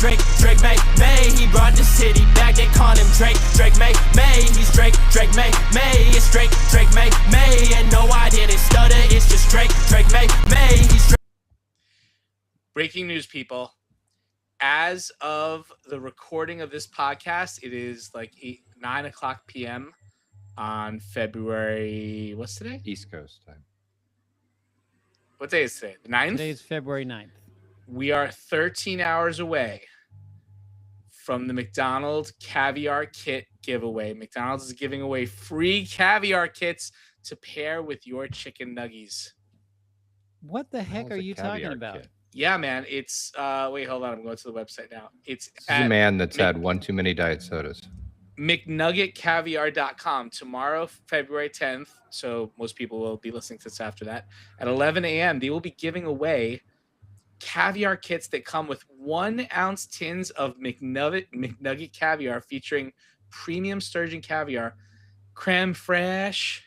Drake May. He brought the city back. They call him Drake May. He's Drake May. It's Drake May. And no, I didn't stutter. It's just Drake May. He's Drake. Breaking news, people. As of the recording of this podcast, it is like 9 o'clock p.m. on February. What's today? East Coast time. What day is today? The 9th? Today is February 9th. We are 13 hours away from the McDonald's caviar kit giveaway. McDonald's is giving away free caviar kits to pair with your chicken nuggies. What the heck are you talking about? Kit. Yeah, man. It's wait, hold on. I'm going to the website now. It's This is a man that's had one too many diet sodas. McNuggetCaviar.com tomorrow, February 10th. So most people will be listening to this after that. At 11 a.m., they will be giving away caviar kits that come with 1 ounce tins of McNugget caviar featuring premium sturgeon caviar, creme fraiche,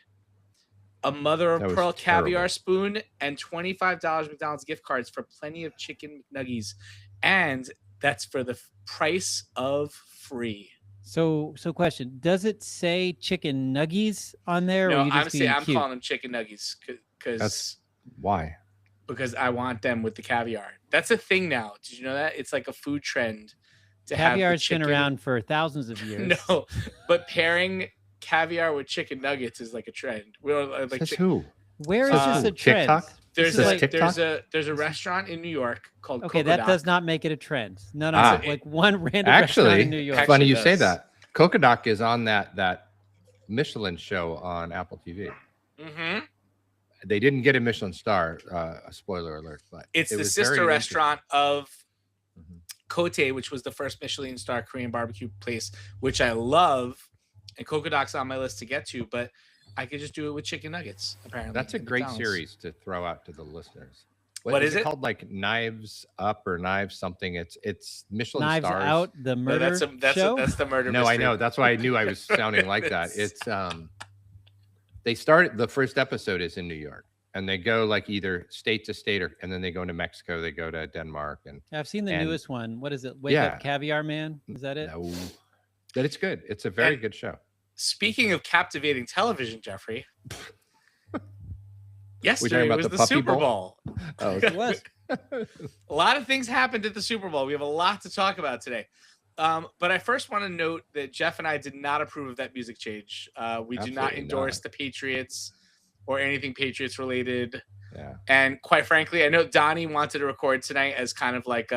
a mother of pearl caviar spoon, and $25 McDonald's gift cards for plenty of chicken McNuggies. And that's for the price of free. So question, does it say chicken nuggies on there? No, or are you I'm calling them chicken nuggies because why? Because I want them with the caviar. That's a thing now. Did you know that? It's like a food trend to Caviar's have been around for thousands of years. No, but pairing caviar with chicken nuggets is like a trend. We're like who? Where is this a trend? TikTok? There's TikTok? there's a restaurant in New York called Okay, Cocodoc. that does not make it a trend. No, like one random Actually, restaurant in New York. funny you does. say that. Cocodoc is on that Michelin show on Apple TV. Mm-hmm. They didn't get a Michelin star. A spoiler alert, but It's it the was sister very restaurant of Mhm. Cote, which was the first Michelin star Korean barbecue place, which I love. And Cocodoc's on my list to get to, but I could just do it with chicken nuggets, apparently. That's a at great McDonald's. series to throw out to the listeners. What is it? called? Like Knives Up or Knives something? It's Michelin Knives stars. Out, the No, murder show. that's the murder No, I mystery. know. That's why I knew I was sounding like that. It's they started the first episode is in New York, and they go like either state to state and then they go into Mexico, they go to Denmark, and I've seen the and- newest one. What is it? Wake Up Caviar Man? Is that it? no, but it's good. It's a very And- good show. Speaking of captivating television, Jeffrey. We Yesterday talking about was the the Puppy Super Bowl? Bowl. Oh, It was. A lot of things happened at the Super Bowl. We have a lot to talk about today. But I first want to note that Jeff and I did not approve of that music change. We do not Absolutely endorse not. the Patriots or anything Patriots related. yeah. And quite frankly, I know Donnie wanted to record tonight as kind of like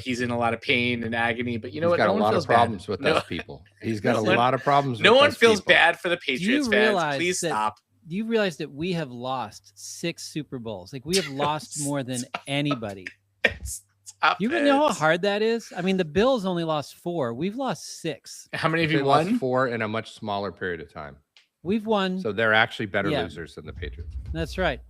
he's in a lot of pain and agony, but you know He's what? got No a one lot feels of problems bad. with No- those people. He's got a No one- lot of problems. No with one those feels people. bad for the Patriots fans. realize Please that- stop. Do you realize that we have lost 6 Super Bowls? Like we have lost more than anybody. Stop You know how it. hard that is? I mean, the Bills only lost 4. We've lost 6. How many of They you lost won? 4 in a much smaller period of time. We've won. So they're actually better Yeah. losers than the Patriots. That's right.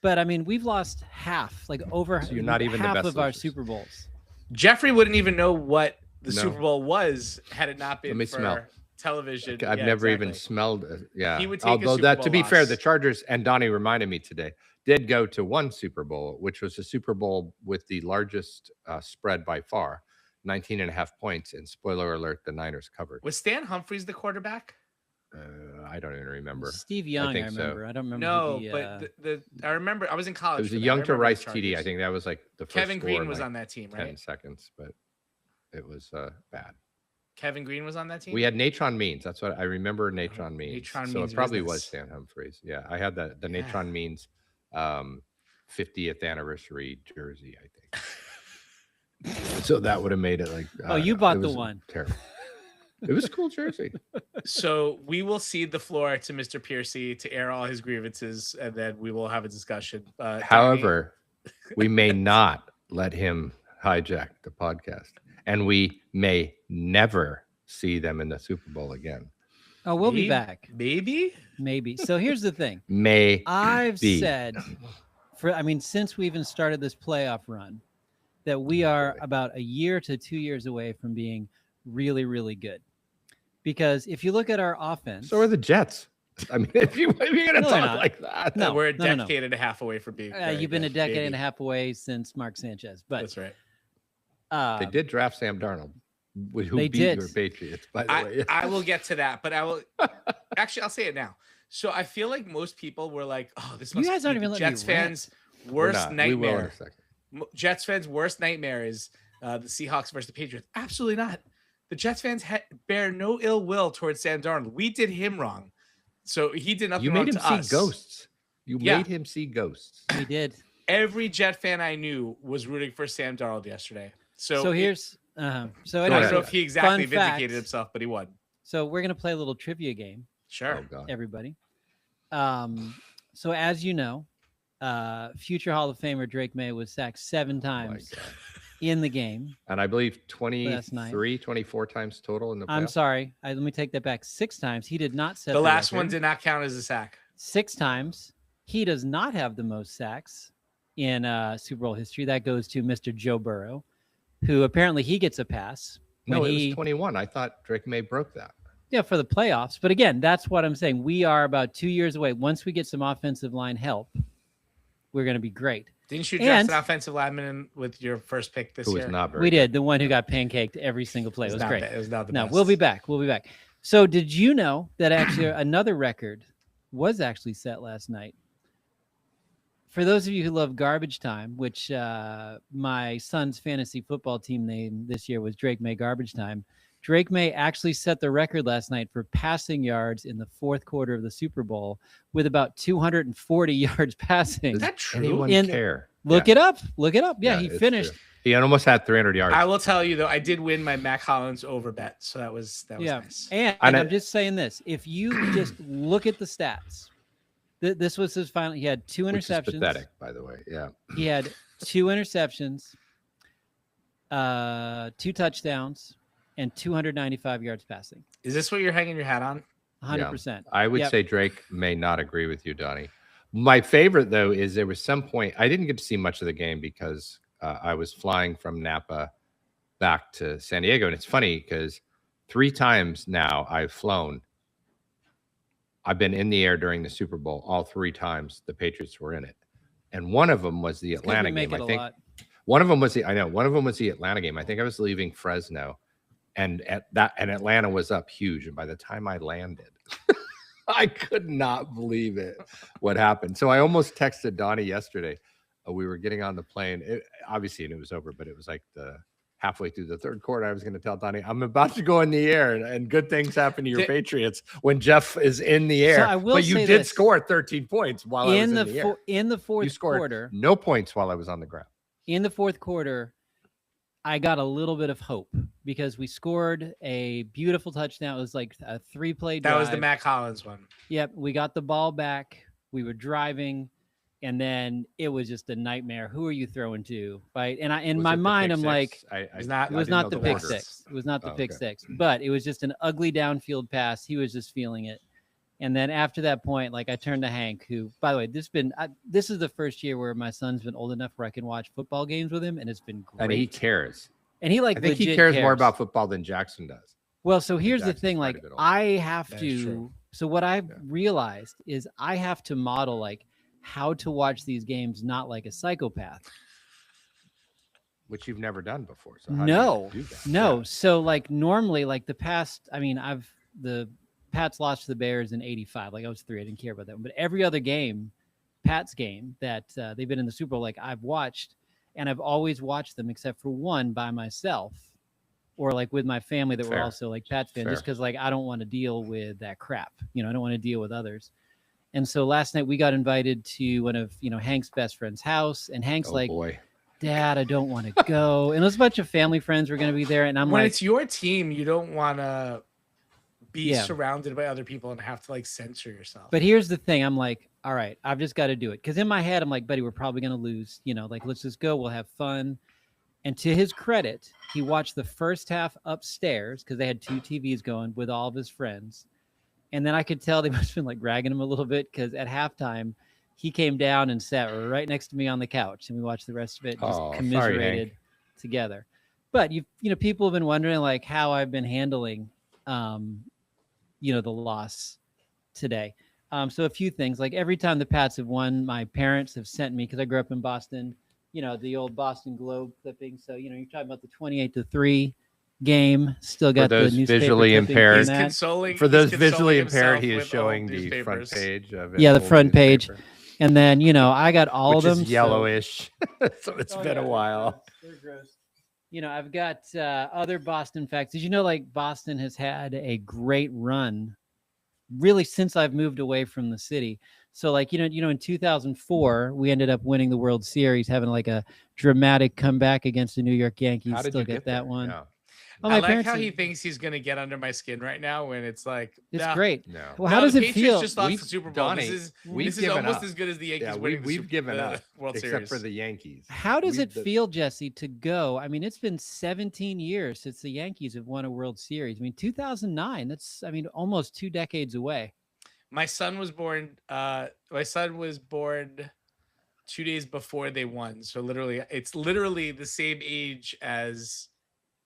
But I mean, we've lost half, like over So you're not even the half best of our losers. Super Bowls. Jeffrey wouldn't even know what the No. Super Bowl was had it not been me for smell. television. I've Yeah, never even exactly. smelled. Yeah. He would take a Although Super that, Bowl to be fair, loss. the Chargers and Donnie reminded me today did go to one Super Bowl, which was a Super Bowl with the largest spread by far, 19.5 points. And spoiler alert, the Niners covered. Was Stan Humphries the quarterback? I don't even remember. Steve Young, I, think so. remember. I don't remember. No, who but I remember I was in college. It was for a that. I young to remember the Rice TD. I Chargers. think that was like the first Kevin score Green in, was like, on that team, 10 right? seconds, but it was bad. Kevin Green was on that team. We had Natron Means. That's what I remember. Natron Means. Natron so Means it probably business. was Stan Humphries. Yeah, I had the Yeah. Natron Means 50th anniversary jersey. I think. So that would have made it like. Oh, you bought the one. Terrible. It was a cool jersey. So we will cede the floor to Mr. Piercy to air all his grievances, and then we will have a discussion. Donnie- However, we may not let him hijack the podcast, and we may never see them in the Super Bowl again. Oh, we'll be Maybe- back. Maybe. Maybe. So here's the thing. May I've be. said since we even started this playoff run, that we are about a year to 2 years away from being really, really good. Because if you look at our offense, So are the Jets. I mean, if you're going to No, they're talk not. like that. No, we're a no, no. decade and a half away from being. very you've been a good. decade Maybe. and a half away since Mark Sanchez. But That's right. They did draft Sam Darnold, who They beat did. your Patriots, by the way. I will get to that, but I will actually I'll say it now. So I feel like most people were like, "Oh, this You must guys be aren't even the letting me Jets rant. fans' We're worst not. We will in nightmare." a second. Jets fans' worst nightmare is the Seahawks versus the Patriots. Absolutely not. The Jets fans bear no ill will towards Sam Darnold. We did him wrong, so he did nothing You wrong made him to see us. ghosts. You Yeah. made him see ghosts. We did. Every Jet fan I knew was rooting for Sam Darnold yesterday. So here's so I anyway, don't know ahead. if he exactly fun vindicated facts. himself, but he won. So we're gonna play a little trivia game, Sure. Oh God. everybody. So as you know, future Hall of Famer Drake May was sacked 7 Oh my times God. in the game. And I believe Last night. 24 times total in the I'm playoffs. sorry. Let me take that back. 6 times. He did not set The last one record. did not count as a sack. 6 times. He does not have the most sacks in Super Bowl history. That goes to Mr. Joe Burrow, who apparently he gets a pass. No, when it he, was 21. I thought Drake May broke that. Yeah, for the playoffs. But again, that's what I'm saying. We are about 2 years away. Once we get some offensive line help, we're going to be great. Didn't you draft And- an offensive lineman with your first pick this Who year? was not very We good. did. The one who got pancaked every single play. It was not great. bad. It was not the No, best. we'll be back. We'll be back. So did you know that actually another record was actually set last night? For those of you who love Garbage Time, which my son's fantasy football team name this year was Drake May Garbage Time, Drake May actually set the record last night for passing yards in the fourth quarter of the Super Bowl with about 240 yards passing. Is that true? Anyone In- care? Look Yeah. it up. Look it up. Yeah, he it's finished. true. He almost had 300 yards. I will tell you though, I did win my Mac Hollins over bet, so that was Yeah. nice. And And I'm I- just saying this. If you just look at the stats, this was his final. He had 2 which is interceptions. pathetic, by the way. Yeah. He had 2 interceptions, 2 touchdowns, and 295 yards passing. Is this what you're hanging your hat on? 100%. I would Yep. say Drake may not agree with you, Donnie. My favorite, though, is there was some point I didn't get to see much of the game because I was flying from Napa back to San Diego. And it's funny because 3 times now I've flown. I've been in the air during the Super Bowl. All 3 times the Patriots were in it. And one of them was the It's 'cause we Atlanta make game. it I a think lot. one of them was the Atlanta game. I think I was leaving Fresno, and Atlanta was up huge. And by the time I landed, I could not believe it. What happened? So I almost texted Donnie yesterday. We were getting on the plane. Obviously, and it was over, but it was like the halfway through the third quarter. I was going to tell Donnie, I'm about to go in the air, and good things happen to your Did- Patriots when Jeff is in the air. I will but you say did this. score 13 points while I was in the air. In the You fourth scored quarter, no points while I was on the ground. in the fourth quarter, I got a little bit of hope because we scored a beautiful touchdown. It was like a 3-play drive. That was the Mac Hollins one. Yep, we got the ball back. We were driving, and then it was just a nightmare. Who are you throwing to? Right? And in Was my it the mind, pick I'm like, six? I was not- it I was didn't know not the pick order. six. It was not the Oh, pick okay. six, but it was just an ugly downfield pass. He was just feeling it. And then after that point, like I turned to Hank, who, by the way, this is the first year where my son's been old enough where I can watch football games with him, and it's been great. And he cares. And he like I think he legit cares more about football than Jackson does. Well, so here's the Jackson's thing, quite like a bit older. I have That is true. to. So what I've Yeah. realized is I have to model like how to watch these games, not like a psychopath. Which you've never done before. So how No, do you do that? No, Yeah. so like normally, like the past, I mean, the Pats lost to the Bears in '85. Like I was 3, I didn't care about that one. But every other game, Pats game that they've been in the Super Bowl, like I've watched, and I've always watched them except for one by myself, or like with my family that were Fair. also like Pats fans, just Fair. because like I don't want to deal with that crap. You know, I don't want to deal with others. And so last night we got invited to one of Hank's best friend's house, and Hank's Oh like, boy. Dad, I don't want to go. And there's a bunch of family friends were going to be there. And I'm when like, it's your team, you don't want to be Yeah. surrounded by other people and have to like censor yourself. but here's the thing. I'm like, all right, I've just got to do it. Because in my head, I'm like, buddy, we're probably going to lose. Like, let's just go. We'll have fun. And to his credit, he watched the first half upstairs because they had 2 TVs going with all of his friends. And then I could tell they must have been like ragging him a little bit because at halftime, he came down and sat right next to me on the couch, and we watched the rest of it, just Oh, sorry, commiserated Hank. together. But people have been wondering like how I've been handling, the loss today. So a few things, like every time the Pats have won, my parents have sent me, because I grew up in Boston, the old Boston Globe clipping. So, you're talking about the 28-3 game. Still got the those newspaper visually clipping from impaired- He's that. consoling For he's those consoling visually impaired, himself he is with showing old the front newspapers. page of Yeah, the old front page. newspaper, And then, I got all which of them. is yellowish. So it's Oh, been yeah, a while. They're gross. I've got other Boston facts. Did you know, like, Boston has had a great run really since I've moved away from the city? So, like, in 2004, we ended up winning the World Series, having like a dramatic comeback against the New York Yankees. How did Still you get get that there? one. Yeah. Oh, I my like parents how are- he thinks he's gonna get under my skin right now when it's like It's nah. great. No. Well, how No, does the it Patriots feel? just lost We've- the Super Bowl. Donnie, This we've is given almost up. as good as the Yankees Yeah, winning we've given the up, World except Series. for the Yankees. How does We've- it feel, Jesse, to go? I mean, it's been 17 years since the Yankees have won a World Series. I mean, 2009, that's, almost 2 decades away. My son was born. My son was born 2 days before they won. So it's literally the same age as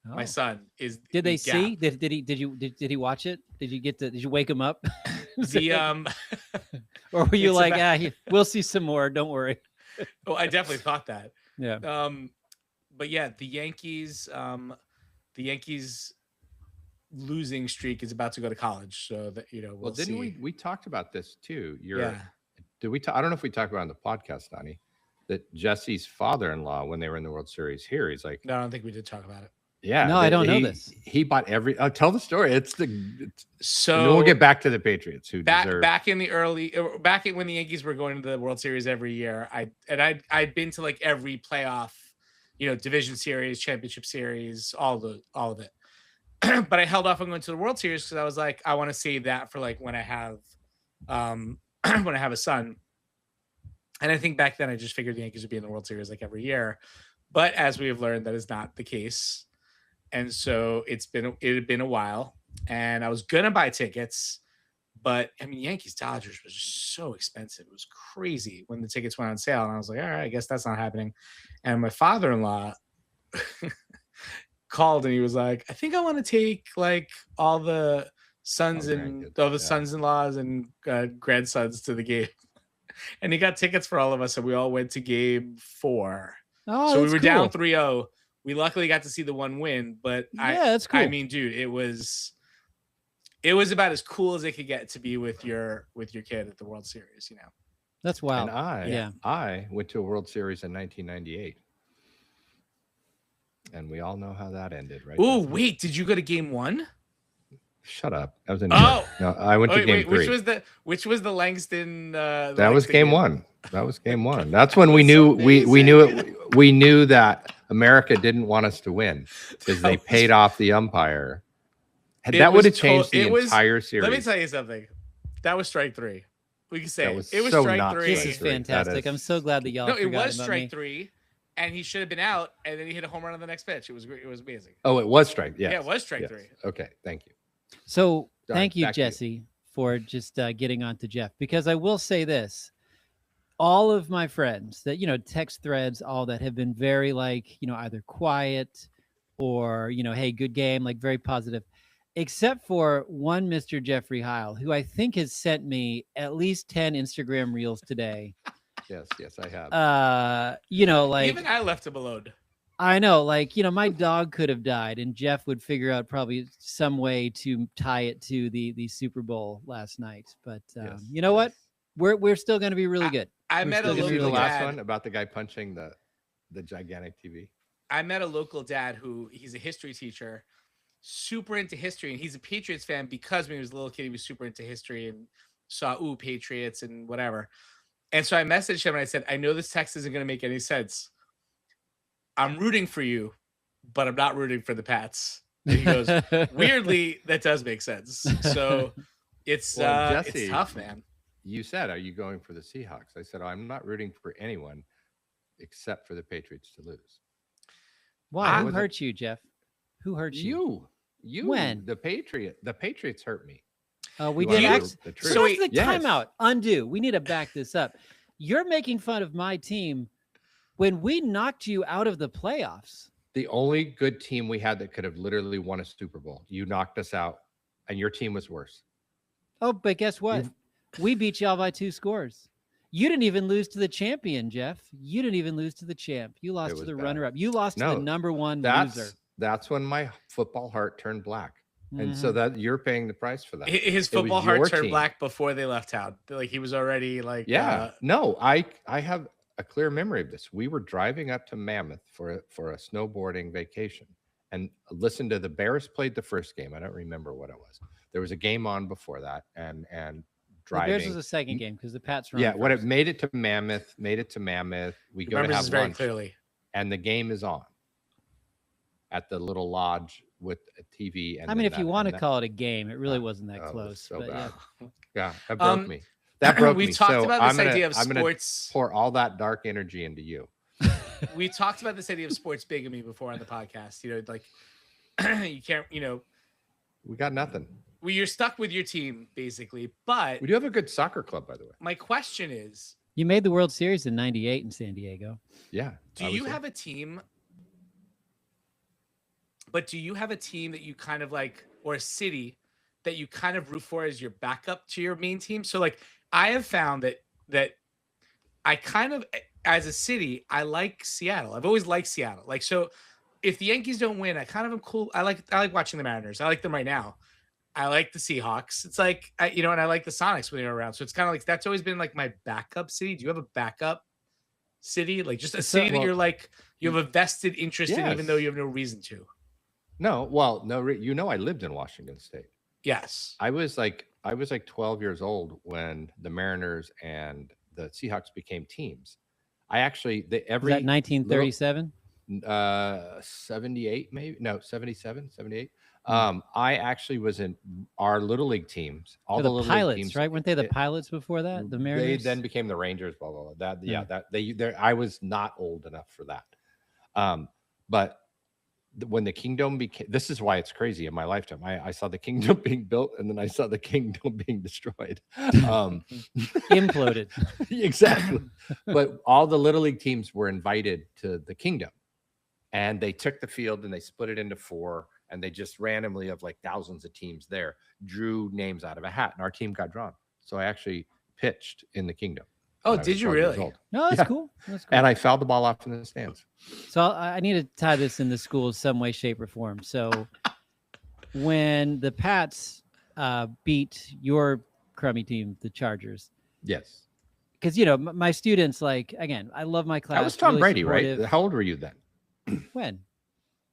my Oh. son. Is Did they the see? gap. Did he watch it? Did you wake him up? the Or were you it's like, about- we'll see some more, don't worry. Oh, I definitely thought that. Yeah. But yeah, the Yankees losing streak is about to go to college. So that we'll Well, didn't see. we talked about this too? Yeah. Did we? I don't know if we talked about it on the podcast, Donnie, that Jesse's father-in-law, when they were in the World Series here, he's like, No, I don't think we did talk about it. yeah, No, I don't know he- this. He bought every. Oh, tell the story. And then So we'll get back to the Patriots, who deserve. back in the when the Yankees were going to the World Series every year, I'd been to like every playoff, division series, championship series, all of it. But I held off on going to the World Series because I was like, I want to save that for like when I have when I have a son. And I think back then I just figured the Yankees would be in the World Series like every year. But as we have learned, that is not the case. And so it had been a while, and I was gonna buy tickets, but Yankees Dodgers was just so expensive. It was crazy when the tickets went on sale, and I was like, all right, I guess that's not happening. And my father-in-law called, and he was like, I think I want to take like all the sons and grandkids, all the yeah. sons-in-laws and grandsons to the game. And he got tickets for all of us, and we all went to game 4. Oh, So we that's were down cool. 3-0. We luckily got to see the one win, but Yeah, that's cool. I mean, dude, it was about as cool as it could get to be with your kid at the World Series, That's wild. And Yeah. I went to a World Series in 1998, and we all know how that ended, right? Oh, Jesse? wait, did you go to game 1? Shut up! I was in. Oh! No, I went to Wait, game 3. which was the Langston That was game 1. That was game 1. That's when we knew we knew it. We knew that America didn't want us to win because they paid off the umpire. And It that would have was changed the it was- entire series. Let me tell you something. That was strike 3. We can say That it. was It was so strike not 3. This strike is three. That fantastic. is- I'm so glad that y'all No, it forgot was about strike me. 3, and he should have been out, and then he hit a home run on the next pitch. It was great. It was amazing. Oh, it was strike. Yes. Yeah, it was strike Yes. 3. Okay, thank you. So Done. thank you, Back to you. Jesse, for just getting on to Jeff, because I will say this. All of my friends that, text threads, all that have been very like, either quiet or, hey, good game, like very positive, except for one Mr. Jeffrey Heil, who I think has sent me at least 10 Instagram reels today. Yes, I have. Like, Even I left him alone. I know, like, my dog could have died, and Jeff would figure out probably some way to tie it to the Super Bowl last night. But Yes, you know what? We're still going to be really good. I We're met a still Did you gonna see be the local really last dad. one about the guy punching the gigantic TV? I met a local dad who he's a history teacher, super into history, and he's a Patriots fan because when he was a little kid, he was super into history and saw Patriots and whatever. And so I messaged him and I said, I know this text isn't going to make any sense. I'm rooting for you, but I'm not rooting for the Pats. And he goes, weirdly, that does make sense. So it's Well, it's Jesse, tough, man. You said, "Are you going for the Seahawks?" I said, "I'm not rooting for anyone except for the Patriots to lose." Why? Who wasn't- hurt you, Jeff? Who hurt you? You, When? the Patriots hurt me. We You did. wanna know Ex- the so truth? So what's wait, the yes. timeout? Undo. We need to back this up. You're making fun of my team when we knocked you out of the playoffs. The only good team we had that could have literally won a Super Bowl. You knocked us out, and your team was worse. Oh, but guess what? You've- We beat y'all by 2 scores. You didn't even lose to the champion, Jeff. You didn't even lose to the champ. You lost to was the bad. runner-up. You lost to No, the number one loser. That's when my football heart turned black. And so Mhm. that you're paying the price for that. His It was football heart your turned team. black before they left town. Like he was already like, Yeah. No, I have a clear memory of this. We were driving up to Mammoth for a snowboarding vacation and listened to the Bears played the first game. I don't remember what it was. There was a game on before that and The driving. Bears was the second game because the Pats were. Yeah, on when it first. made it to Mammoth, we go to remembers have this very lunch clearly. and the game is on at the little lodge with a TV. And I mean, then if you that- want to and that- call it a game, it really wasn't that oh, it was close. so but bad. yeah. Yeah, that broke Um, me. That broke we me. talked So about I'm this gonna- idea of I'm gonna sports. pour all that dark energy into you. We talked about this idea of sports bigamy before on the podcast. You know, like you can't, you know, We got nothing. you're stuck with your team basically. But We do have a good soccer club, by the way. my question is, You made the World Series in '98 in San Diego. Yeah. do you have a team? But do you have a team that you kind of like, or a city that you kind of root for as your backup to your main team? So like, I have found that I kind of, as a city, I like Seattle. I've always liked Seattle. Like, so if the Yankees don't win, I kind of am cool. I like watching the Mariners. I like them right now. I like the Seahawks. It's like, and I like the Sonics when they're around. So it's kind of like, that's always been like my backup city. Do you have a backup city? Like just a city that well, you're like, you have a vested interest in, even though Yes. you have no reason to. No, well, no, I lived in Washington State. Yes. I was like 12 years old when the Mariners and the Seahawks became teams. I actually Was every that 1937? 78 maybe, no, 77, 78. Hmm. I actually was in our little league teams, all They're the the little Pilots, league teams, right? Weren't they the it- Pilots before that? The Mariners. They then became the Rangers, blah blah blah. That Yeah. I was not old enough for that. But when the kingdom became, this is why it's crazy in my lifetime. I saw the kingdom being built and then I saw the kingdom being destroyed. Imploded. Exactly. But all the little league teams were invited to the kingdom and they took the field and they split it into 4 and they just randomly, of like thousands of teams there, drew names out of a hat and our team got drawn. So I actually pitched in the kingdom. Oh, when I was did you 12 years really? old. No, that's Yeah. cool. That's cool. And I fouled the ball off in the stands. So I need to tie this in the school some way, shape, or form. So when the Pats beat your crummy team, the Chargers, Yes. because my students, like, again, I love my class. That was Tom really Brady, supportive. right? How old were you then? When?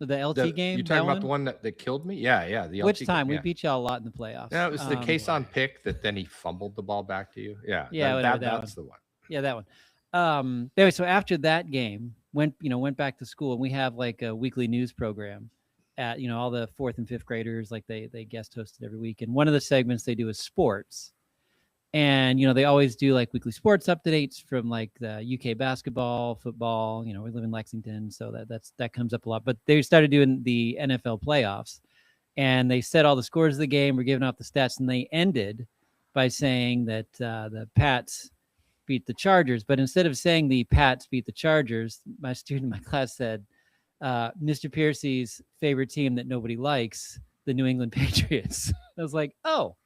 The LT game? You that talking about one? the one that killed me? Yeah. The Which LT time? game, We beat y'all a lot in the playoffs. No, it was the case boy. on pick that then he fumbled the ball back to you. Yeah. Yeah, whatever, that that's the one. Yeah, that one. Anyway, so after that game, went back to school, and we have like a weekly news program at all the 4th and 5th graders, like they guest hosted every week, and one of the segments they do is sports, and they always do like weekly sports updates from like the UK basketball, football. We live in Lexington, so that comes up a lot. But they started doing the NFL playoffs, and they said all the scores of the game, were giving out the stats, and they ended by saying that the Pats beat the Chargers. But instead of saying the Pats beat the Chargers, my student in my class said, Mr. Piercy's favorite team that nobody likes, the New England Patriots. I was like, oh,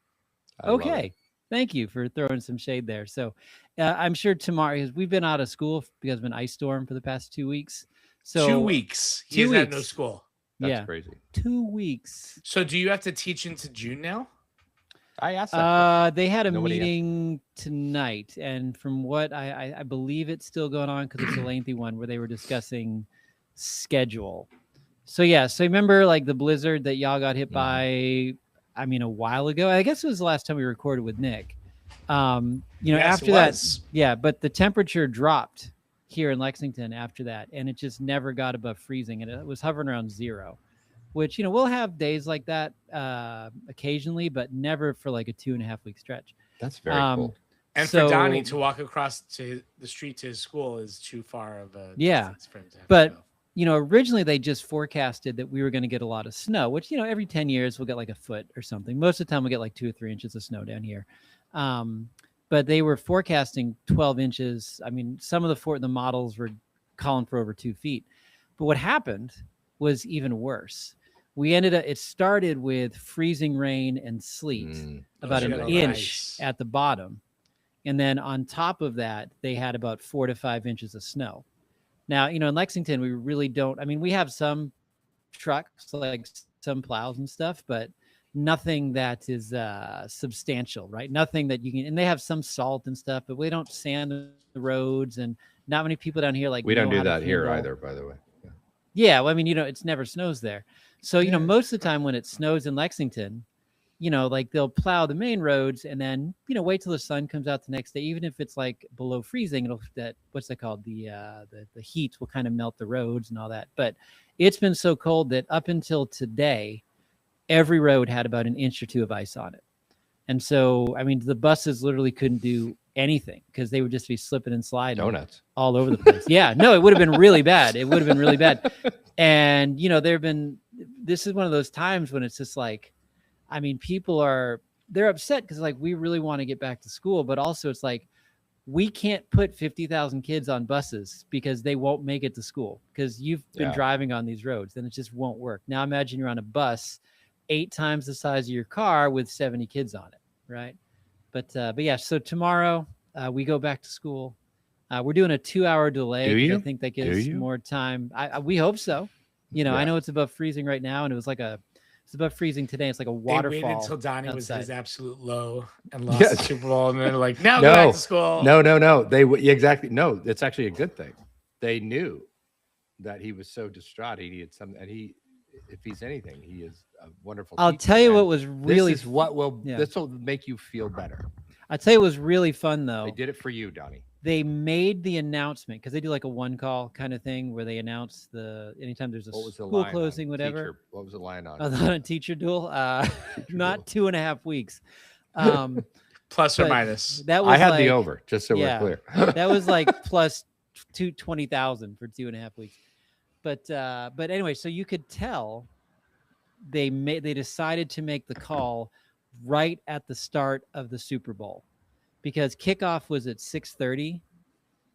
I love okay. it. Thank you for throwing some shade there. So I'm sure tomorrow, because we've been out of school because of an ice storm for the past 2 weeks. So 2 weeks. He 2 has had no weeks. school. That's yeah, crazy. 2 weeks. So do you have to teach into June now? I asked that. They had a Nobody answered. meeting tonight, and from what I believe it's still going on because it's a lengthy one where they were discussing schedule. So yeah, so remember like the blizzard that y'all got hit by, a while ago. I guess it was the last time we recorded with Nick. Yes, after it that, was. yeah, but the temperature dropped here in Lexington after that, and it just never got above freezing, and it was hovering around 0. Which we'll have days like that occasionally, but never for like a 2.5 week stretch. That's very cool. And So- for Donnie to walk across to the street to his school is too far of a Yeah, distance for him to have but- to go. Originally they just forecasted that we were going to get a lot of snow, which, every 10 years we'll get like a foot or something. Most of the time we'll get like 2 or 3 inches of snow down here. But they were forecasting 12 inches. Some of the models were calling for over 2 feet. But what happened was even worse. It started with freezing rain and sleet, Mm. about Oh, an shit, inch nice. at the bottom. And then on top of that, they had about 4 to 5 inches of snow. Now, in Lexington, we really don't. I mean, we have some trucks, like some plows and stuff, but nothing that is substantial, right? Nothing that you can. And they have some salt and stuff, but we don't sand the roads, and not many people down here We don't know do how to that here handle- either, by the way. Yeah. Yeah, well, I mean, it's never snows there. So, most of the time when it snows in Lexington, like they'll plow the main roads and then, wait till the sun comes out the next day. Even if it's like below freezing, what's that called? The heat will kind of melt the roads and all that. But it's been so cold that up until today, every road had about 1 inch or 2 of ice on it. And so, I mean, the buses literally couldn't do anything because they would just be slipping and sliding Donuts. all over the place. Yeah, no, it would have been really bad. It would have been really bad. And, this is one of those times when it's just like, I mean, they're upset because like, we really want to get back to school, but also it's like, we can't put 50,000 kids on buses because they won't make it to school because you've been driving on these roads, then it just won't work. Now imagine you're on a bus 8 times the size of your car with 70 kids on it. Right. But yeah, so tomorrow we go back to school. We're doing a 2-hour delay. Do you? I think that gives more time. We hope so. I know it's above freezing right now, and it's above freezing today. It's like a waterfall. They waited until Donnie was at outside. his absolute low and lost Yes. the Super Bowl, and then they're like, now go back to school. No. Exactly. No, it's actually a good thing. They knew that he was so distraught. He needed something, and if he's anything, he is a wonderful. I'll teacher, tell you and what was really. This is what will. Yeah. This will make you feel better. I'll tell you what was really fun though. They did it for you, Donnie. They made the announcement because they do like a one call kind of thing where they announce anytime there's a What was the school line closing, on? whatever. Teacher, what was the line on? On a teacher duel, not 2.5 weeks. Plus or but minus. That was I had like, the over, just so yeah. we're clear. That was like plus 20,000 for 2.5 weeks. But anyway, so you could tell they decided to make the call right at the start of the Super Bowl because kickoff was at 6:30.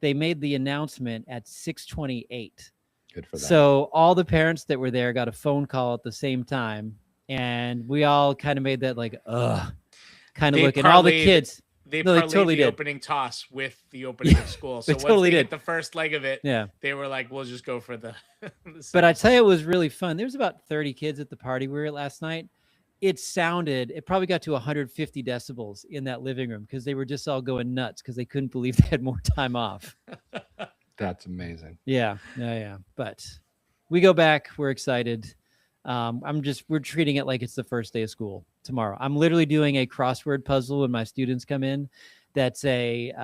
They made the announcement at 6:28. Good for that. So all the parents that were there got a phone call at the same time, and we all kind of made that like kind of They look, and all the parlayed- kids. They No, they parlayed totally the did. opening toss with the opening of school. So They totally once they did. hit the first leg of it, Yeah. they were like, we'll just go for the. But I tell you, it was really fun. There was about 30 kids at the party we were at last night. It probably got to 150 decibels in that living room because they were just all going nuts because they couldn't believe they had more time off. That's amazing. Yeah. But we go back. We're excited. We're treating it like it's the first day of school tomorrow. I'm literally doing a crossword puzzle when my students come in. That's here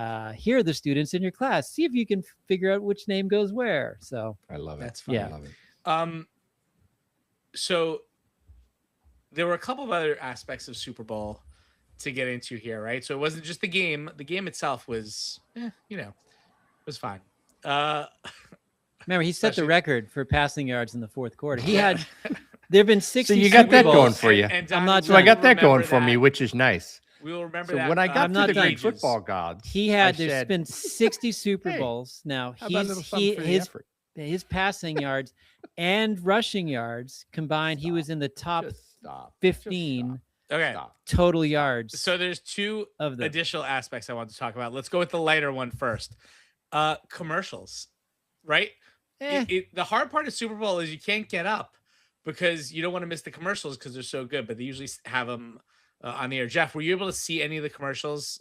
are the students in your class. See if you can figure out which name goes where. So I love it. That's fun. Yeah. I love it. So there were a couple of other aspects of Super Bowl to get into here, right? So it wasn't just the game. The game itself was, was fine. remember, he set the Especially- record for passing yards in the fourth quarter. There have been 60 So you got Super that Bowls. going for you. And I'm not So I done. got that going for me, which is nice. We will remember So that. when I got I'm to not the done. Greek football gods, There's said, been 60 Super Hey, Bowls. Now how about a little something for the his effort? his passing yards and rushing yards combined, he was in the top Just stop. 15 Okay. Stop. total yards So there's two of them. additional aspects I want to talk about. Let's go with the lighter one first. Commercials, right? The hard part of Super Bowl is you can't get up because you don't want to miss the commercials because they're so good, but they usually have them on the air. Jeff, were you able to see any of the commercials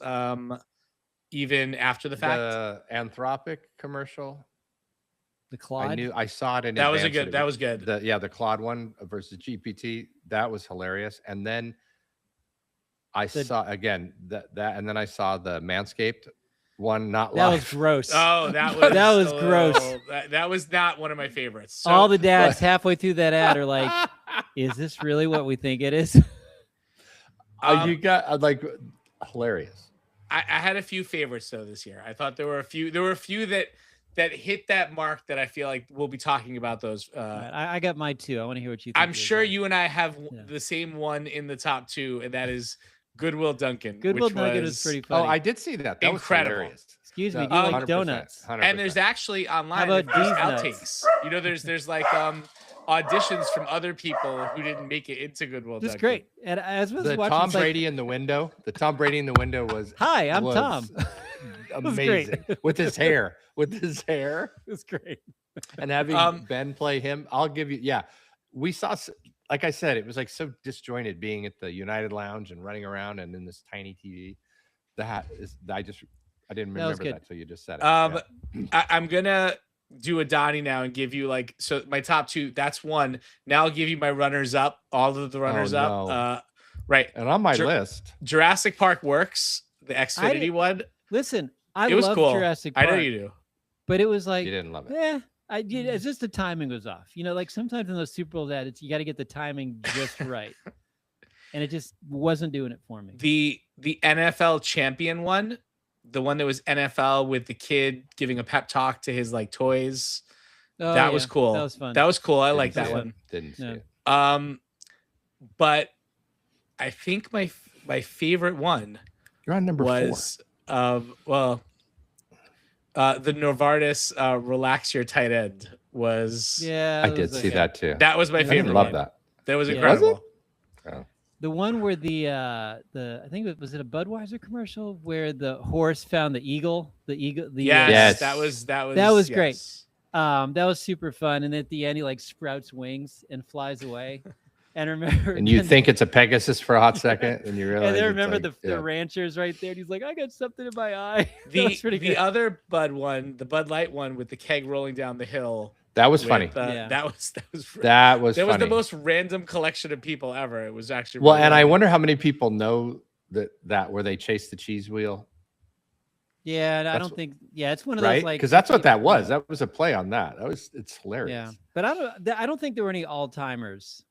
even after the fact? The Anthropic commercial. The Claude. I saw it in That was a advance good. That was good. the Claude one versus GPT. That was hilarious. And then I saw again that and then I saw the Manscaped one, not That live. was gross. Oh, that was That was gross. That was not one of my favorites. So, All the dads halfway through that ad are like, "Is this really what we think it is?" You got like hilarious. I had a few favorites though this year. I thought there were a few that hit that mark that I feel like we'll be talking about those. All right, I got mine too. I want to hear what you think. I'm yours sure are. you and I have Yeah. the same one in the top two, and that is Goodwill Duncan. Goodwill which Nugget is pretty funny. Oh, I did see that. That Incredible. was hilarious. Excuse me, No, do you like 100%, donuts? 100%. And there's actually online How about there's these outtakes. nuts? You know, there's like auditions from other people who didn't make it into Goodwill. Just Hunting. great. And as I was The watching, Tom it's like, Brady in the window. The Tom Brady in the window was Hi, I'm was Tom. was great. Amazing with his hair, it's great. and having Um, Ben play him. I'll give you. Yeah, we saw. Like I said, it was like so disjointed being at the United Lounge and running around and in this tiny TV. That is, I didn't That was remember good. that till you just said it. I'm gonna do a Donnie now and give you like so my top two. That's one. Now I'll give you my runners up. All of the runners up. no. Right. And on my Jur- list, Jurassic Park works. The Xfinity did- one. Listen, I It was love cool. Jurassic I Park. know you do. But it was like, you didn't love it. it's just the timing was off. You know, like sometimes in those Super Bowl ads, you got to get the timing just right, and it just wasn't doing it for me. The NFL champion one, the one that was NFL with the kid giving a pep talk to his like toys. Oh, that was cool. That was fun. That was cool. I Didn't like see that it. one. Didn't see No. it. But I think my favorite one You're on number was the Novartis relax your tight end was Yeah, four. I that did was see okay. that too. that was my I favorite didn't love one. that. That was Yeah. incredible. The one where the I think it was it a Budweiser commercial where the horse found the eagle. Yes, Yes. that was That was great. yes. That was super fun. And at the end, he like sprouts wings and flies away. And remember, And you and- think it's a Pegasus for a hot second, and you realize. and then it's remember like, the yeah. ranchers right there. And he's like, I got something in my eye. That was pretty The good. other Bud one, the Bud Light one with the keg rolling down the hill. That was with, funny. Yeah. That was That was that was funny. the most random collection of people ever. It was actually Well, really and I funny. wonder how many people know that where they chase the cheese wheel, Yeah, and I That's don't think. Yeah, it's one of right? those like Because that's what you that know, was. That was a play on that. It's hilarious. Yeah, but I don't think there were any all timers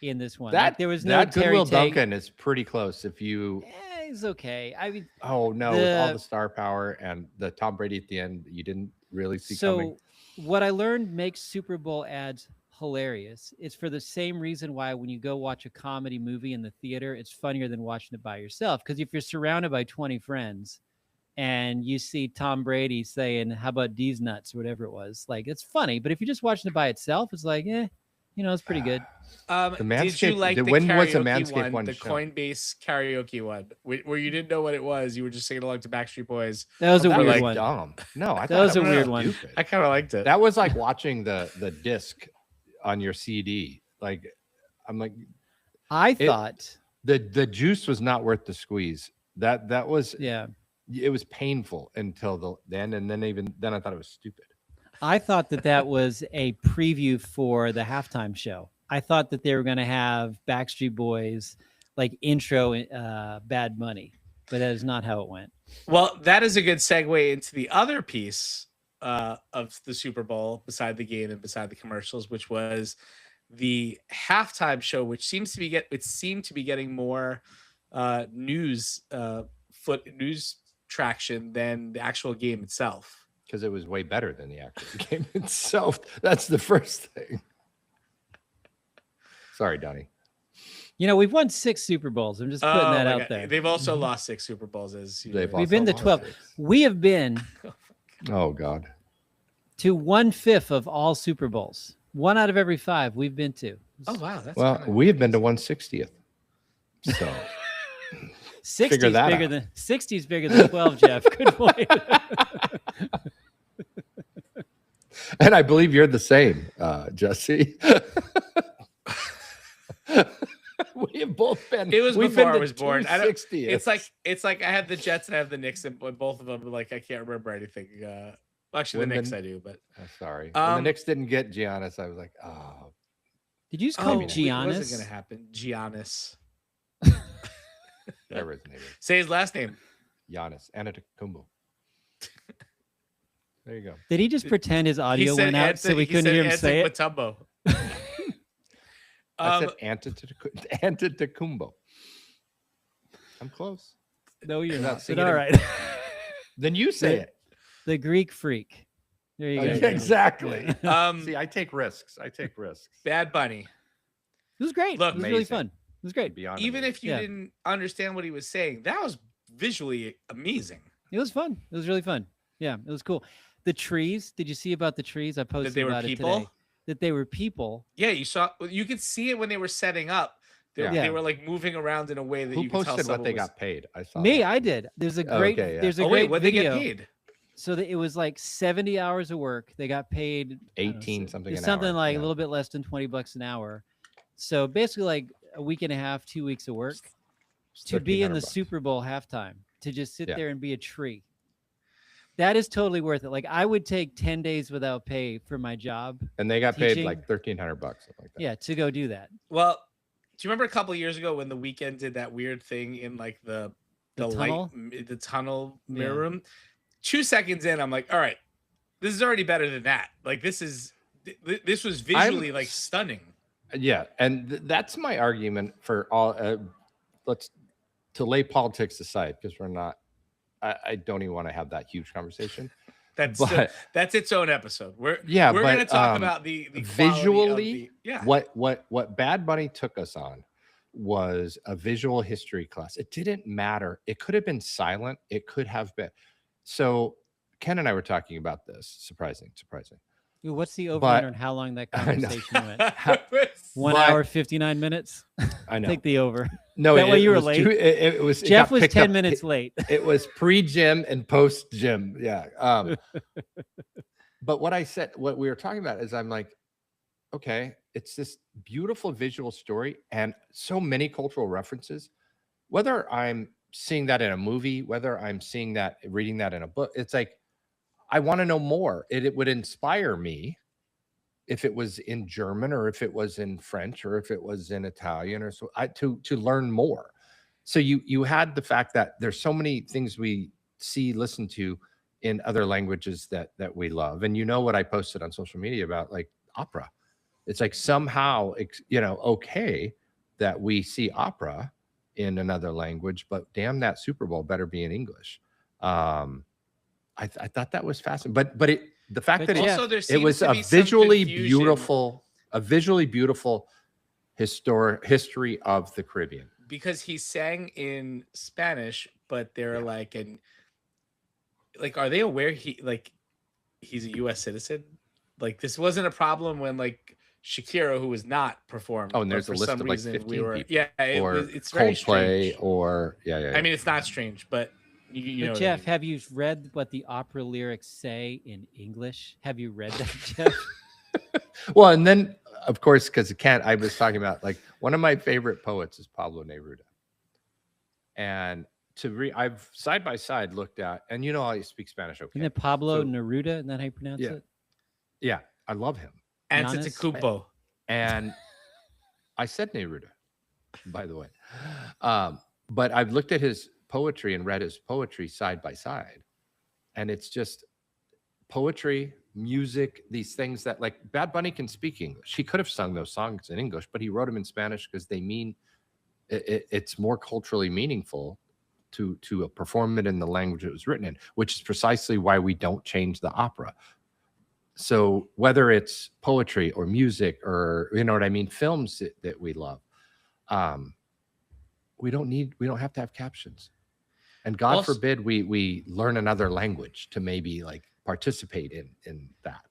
in this one. That Like, there was no that Terry Goodwill Tate. Duncan is pretty close. If you He's okay. I mean, with all The- the star power and the Tom Brady at the end, you didn't really see so coming. what I learned makes Super Bowl ads hilarious. It's for the same reason why when you go watch a comedy movie in the theater, it's funnier than watching it by yourself. Because if you're surrounded by 20 friends and you see Tom Brady saying, "How about these nuts?" or whatever it was, like it's funny. But if you're just watching it by itself, it's like, it's pretty good. The Did you Manscaped- like the when was the karaoke Manscaped one, one the shown? Coinbase karaoke one, where you didn't know what it was? You were just singing along to Backstreet Boys. That was a That weird was one. dumb. No, I That thought was a weird one. stupid. I kind of liked it. That was like watching the disc on your CD. Like, I'm like, I thought, the juice was not worth the squeeze. That was yeah, it was painful until the end, and then I thought it was stupid. I thought that was a preview for the halftime show. I thought that they were going to have Backstreet Boys like intro Bad Money, but that is not how it went. Well, that is a good segue into the other piece of the Super Bowl, beside the game and beside the commercials, which was the halftime show, which seemed to be getting more news traction than the actual game itself. Because it was way better than the actual game itself. That's the first thing. Sorry, Donnie. We've won 6 Super Bowls. I'm just putting Oh that my out God. there. They've also lost 6 Super Bowls, as you They've know. We've been also to 12. lost it. We have been Oh God. to 1/5 of all Super Bowls. 1 out of every 5 we've been to. Oh wow, that's Well, kinda- we have been to 1/60th. So 60 Figure is that bigger out. than 60 is bigger than 12, Jeff. Good point. and I believe you're the same, Jesse. We have both been. It was we've before been I to was born. I don't- 260th. It's like I have the Jets and I have the Knicks, and both of them, like I can't remember anything. Well, actually, When the the- Knicks I do, but Oh, sorry. When the Um, Knicks didn't get Giannis, I was like, oh, Did you just call him wait, what wasn't Giannis? gonna happen? Giannis. whatever his name is. Say his last name. Giannis Antetokounmpo. There you go. Did he just pretend his audio said went out so we couldn't hear him say it? Matumbo. I Um, said Antetokounmpo. I'm close. No, you're Without not. singing But all it. right. Then you say it. The Greek freak. There you Oh, go. yeah, exactly. um, See, I take risks. Bad Bunny. It was great. Look, it was really amazing. fun. It was great. Beyond Even amazing. if you Yeah. didn't understand what he was saying, that was visually amazing. It was fun. It was really fun. Yeah, it was cool. The trees. Did you see about the trees? I posted That they were about it people. today. that they were people. Yeah, you could see it when they were setting up. Yeah. They were like moving around in a way that Who you could tell posted what they someone was- got paid? I saw Me, that. I did. There's a Oh, great okay, yeah. there's a Oh great wait, what they video. get paid? So that it was like 70 hours of work. They got paid I don't know, 18 something it's an something hour, like yeah. a little bit less than $20 an hour. So basically like a week and a half, 2 weeks of work It's to be in the $1,300. Super Bowl halftime, to just sit Yeah. there and be a tree. That is totally worth it. Like I would take 10 days without pay for my job. And they got paid teaching. like $1,300, something like that. Yeah, to go do that. Well, do you remember a couple of years ago when the Weeknd did that weird thing in like the tunnel? the tunnel Yeah. mirror room? 2 seconds in, I'm like, all right, this is already better than that. Like this was visually like stunning. Yeah, and that's my argument for all. Let's to lay politics aside because we're not. I don't even want to have that huge conversation. That's But- that's its own episode. We're Yeah, we're gonna but, talk about the quality of visually, the- yeah. What Bad Bunny took us on was a visual history class. It didn't matter. It could have been silent. It could have been. So Ken and I were talking about this. Surprising. Ooh, what's the over But- under on how long that I know. conversation went? It's- 1 But- hour 59 minutes. I know. Take the over. No, that way you were was late? It was. it Jeff got was picked 10 up- minutes late. It was pre-gym and post-gym. Yeah. But what we were talking about is I'm like, okay, it's this beautiful visual story and so many cultural references. Whether I'm seeing that in a movie, whether I'm seeing that, reading that in a book, it's like, I want to know more. It would inspire me if it was in German or if it was in French or if it was in Italian or so to learn more. So you had the fact that there's so many things we see, listen to in other languages that we love. And you know what I posted on social media about like opera. It's like somehow okay that we see opera in another language, but damn, that Super Bowl better be in English. I thought that was fascinating, but the fact But that yeah. Also, there it seems was to a be some visually confusion beautiful history of the Caribbean. because he sang in Spanish, but they're like are they aware he's a U.S. citizen? Like this wasn't a problem when like Shakira, who was not performed. Oh, and but there's a for list some of like reason 15 we were, people. yeah, it's very Coldplay strange. or yeah. I mean, it's not strange, but you know But what I Jeff, mean. have you read what the opera lyrics say in English? Have you read that, Jeff? Well, and then of course, because I was talking about like one of my favorite poets is Pablo Neruda, and I've side by side looked at, and you know I speak Spanish, okay? Isn't it Pablo So- Neruda? Isn't that how you pronounce Yeah. it? Yeah, I love him, Antetokounmpo. and I said Neruda, by the way, but I've looked at his poetry and read his poetry side by side, and it's just poetry, music, these things that like Bad Bunny can speak English. He could have sung those songs in English, but he wrote them in Spanish because they mean it's more culturally meaningful to perform it in the language it was written in, which is precisely why we don't change the opera. So whether it's poetry or music or you know what I mean, films that we love, we don't have to have captions. And God Also- forbid we learn another language to maybe like participate in that.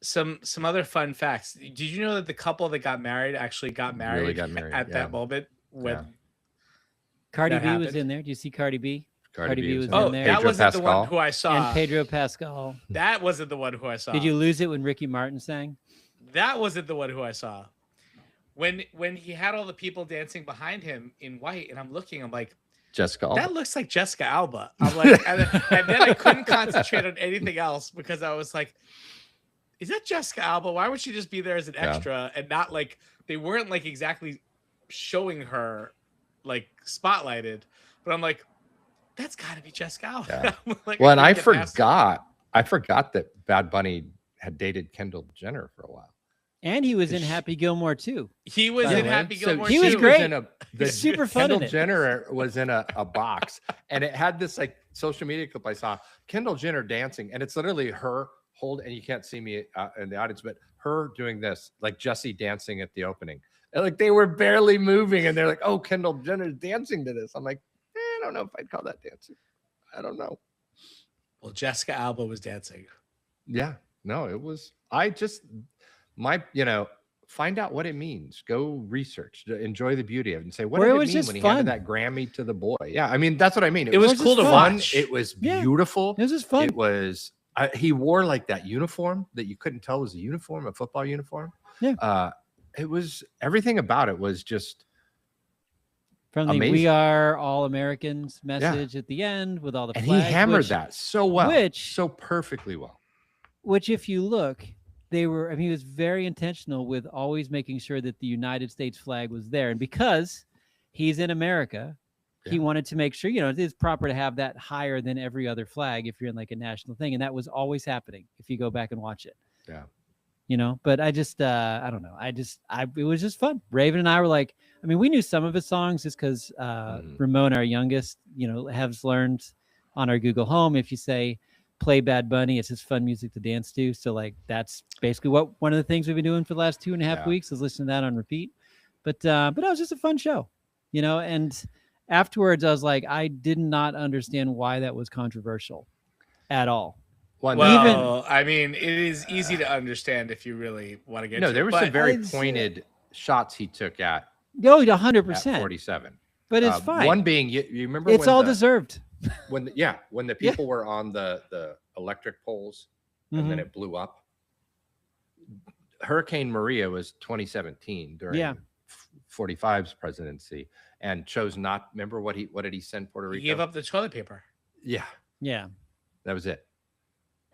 Some other fun facts. Did you know that the couple that got married actually got married, Really got married, at yeah. that moment when Yeah. Cardi That B was happened. in there. Do you see Cardi B? Cardi B was in in Oh, there. there. that Pedro wasn't the one Pascal. who I saw. And Pedro Pascal. That wasn't the one who I saw. Did you lose it when Ricky Martin sang? That wasn't the one who I saw. When he had all the people dancing behind him in white, and I'm looking, I'm like, Jessica Alba. that looks like Jessica Alba. I'm like, and then I couldn't concentrate on anything else because I was like, is that Jessica Alba? Why would she just be there as an Yeah. extra and not like they weren't like exactly showing her like spotlighted? But I'm like, that's got to be Jessica Alba. Yeah. I'm like, Well, and I couldn't get past it. forgot that Bad Bunny had dated Kendall Jenner for a while. And he was in Sh- Happy Gilmore too. He was By the in way. Happy Gilmore. he was too. great. The Super fun Kendall in it. Jenner was in a box, and it had this like social media clip I saw. Kendall Jenner dancing, and it's literally her and you can't see me in the audience, but her doing this, like Jesse dancing at the opening. And, like they were barely moving, and they're like, "Oh, Kendall Jenner's dancing to this." I'm like, I don't know if I'd call that dancing. I don't know. Well, Jessica Alba was dancing. Yeah, no, it was. find out what it means. Go research, enjoy the beauty of it, and say, what Or did it it was mean just when he fun. handed that Grammy to the boy? Yeah, I mean, that's what I mean. It was just cool to fun. watch. It was Yeah. beautiful. It was just fun. It was. He wore like that uniform that you couldn't tell was a uniform, a football uniform. Yeah. It was everything about it was just From the amazing. "We Are All Americans" message at the end with all the and flags, he hammered which, that so well, which- so perfectly well. Which, if you look, he was very intentional with always making sure that the United States flag was there, and because he's in America, he Yeah. wanted to make sure it's proper to have that higher than every other flag if you're in like a national thing, and that was always happening if you go back and watch it. Yeah. But I just I don't know. It was just fun. Raven and I were like, we knew some of his songs just because Ramon, our youngest, has learned on our Google Home. If you say play Bad Bunny, it's just fun music to dance to. So like that's basically one of the things we've been doing for the last 2.5 weeks is listening to that on repeat. But it was just a fun show, and afterwards I was like, I did not understand why that was controversial at all. Well, it is easy to understand if you really want to get No, to there it, were but some very pointed shots he took at 100%. 47. But it's fine. One being, you remember it's when all deserved. when the people were on the electric poles and then it blew up. Hurricane Maria was 2017 during 45's presidency, and chose not. Remember what did he send Puerto Rico? He gave up the toilet paper. Yeah, that was it.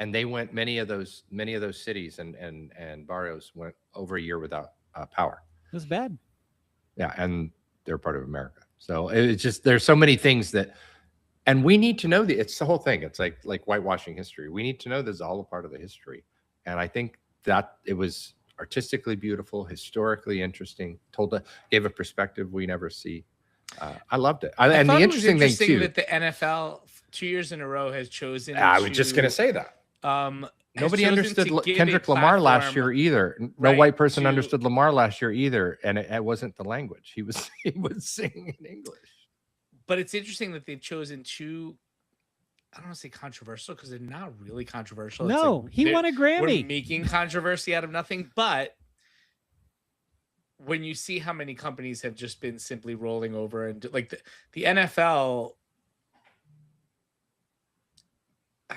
And they went many of those cities and barrios went over a year without power. It was bad. Yeah, and they're part of America. So it's just there's so many things that, and we need to know it's the whole thing. It's like whitewashing history. We need to know this is all a part of the history. And I think that it was artistically beautiful, historically interesting, gave a perspective we never see. I loved it. And the interesting thing too, that the NFL 2 years in a row has chosen. I was just going to say that. Nobody understood Kendrick Lamar last year either. No white person understood Lamar last year either, and it wasn't the language. He was singing in English. But it's interesting that they've chosen two. I don't want to say controversial because they're not really controversial. No, he won a Grammy. We're making controversy out of nothing, but when you see how many companies have just been simply rolling over and like the NFL. I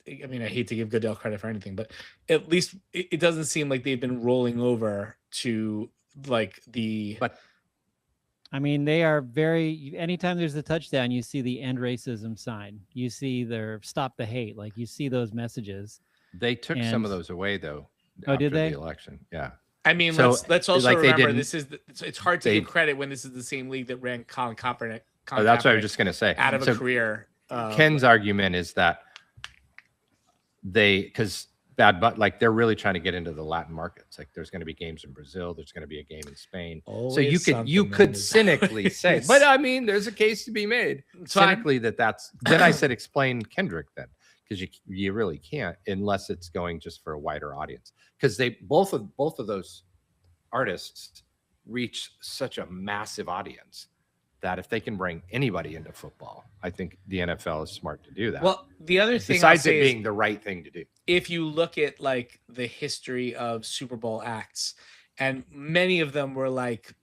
hate to give Goodell credit for anything, but at least it doesn't seem like they've been rolling over to like the. But they are very. Anytime there's a touchdown, you see the end racism sign. You see their stop the hate. Like you see those messages. They took some of those away though. Oh, did they? The election, yeah. So, let's also remember it's hard to give credit when this is the same league that ran Colin Kaepernick. That's what I was just going to say. Out of a career. Ken's argument is that because they're really trying to get into the Latin markets. Like there's going to be games in Brazil, there's going to be a game in Spain. So you could cynically say, but there's a case to be made cynically that's. Then I said explain Kendrick then, because you really can't unless it's going just for a wider audience, because they both of those artists reach such a massive audience that if they can bring anybody into football, I think the NFL is smart to do that. Well, the other thing, besides it being the right thing to do, if you look at like the history of Super Bowl acts, and many of them were like,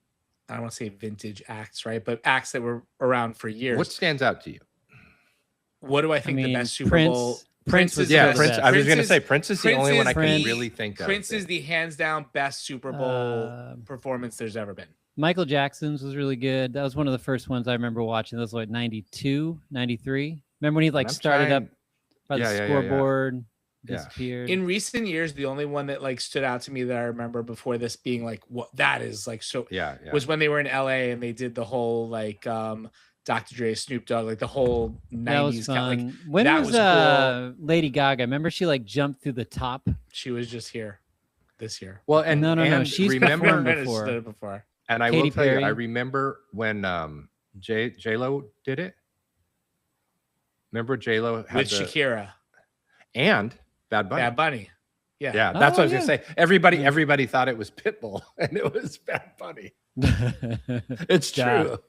I don't want to say vintage acts, right? But acts that were around for years. What stands out to you? What do I think the best Super Bowl? Prince was Prince. I was going to say Prince is the only one I can really think of. Prince is the hands down best Super Bowl performance there's ever been. Michael Jackson's was really good. That was one of the first ones I remember watching. That was like 92, 93. Remember when he started up by the scoreboard, disappeared? In recent years, the only one that like stood out to me that I remember before this being like, what that is like so was when they were in LA and they did the whole like Dr. Dre, Snoop Dogg, like the whole 90s. That was fun. Like, when that was cool. Lady Gaga? Remember she like jumped through the top? She was just here this year. Well, and no. She's performed before. And I will tell you, I remember when J-Lo did it. Remember J-Lo had with Shakira and Bad Bunny. Bad Bunny. Yeah. Yeah, that's what I was gonna say. Everybody thought it was Pitbull and it was Bad Bunny. It's true.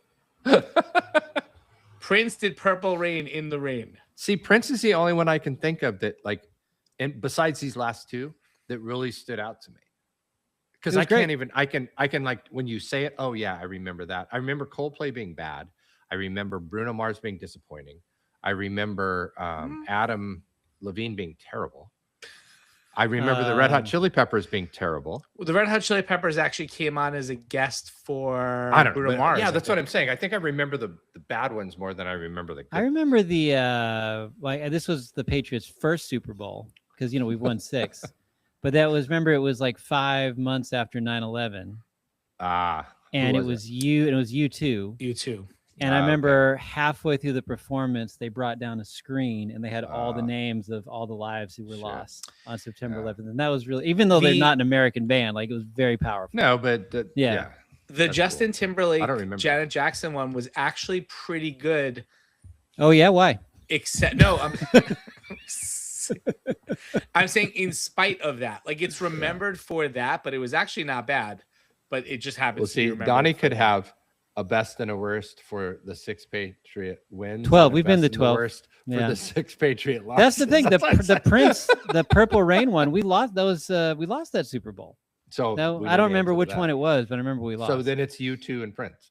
Prince did Purple Rain in the Rain. See, Prince is the only one I can think of that, like, and besides these last two, that really stood out to me. because It I was great. can't even. I can like when you say it. Oh yeah, I remember that. I remember Coldplay being bad. I remember Bruno Mars being disappointing. I remember Adam Levine being terrible. I remember the Red Hot Chili Peppers being terrible. Well, the Red Hot Chili Peppers actually came on as a guest for I don't know. Bruno but Mars. yeah, I that's what think. I'm saying. I think I remember the bad ones more than I remember the good. I remember the like this was the Patriots' first Super Bowl because we've won 6, but that was it was like 5 months after 9/11, and it was U2. You too. And I okay. remember halfway through the performance, they brought down a screen and they had all the Ah. names of all the lives who were Shit. lost on September Yeah. 11th, and that was really, even though they're The- not an American band, like it was very powerful. No, but Yeah. yeah. The That's Justin cool. Timberlake, I don't remember. Janet Jackson one was actually pretty good. Oh yeah, why? Except no, I'm saying in spite of that, like it's remembered for that, but it was actually not bad. But it just happens Well, to be see, remembered Donnie for could that. have a best and a worst for the 6 Patriot wins. 12. and a We've been best to and a 12. worst for Yeah. the 6 Patriot losses. That's the thing. That's what I'm The saying. Prince, the Purple Rain one, we lost. That was we lost that Super Bowl. So No, we I know don't the remember answer to which that. one it was, but I remember we lost. So then it's U2 and Prince.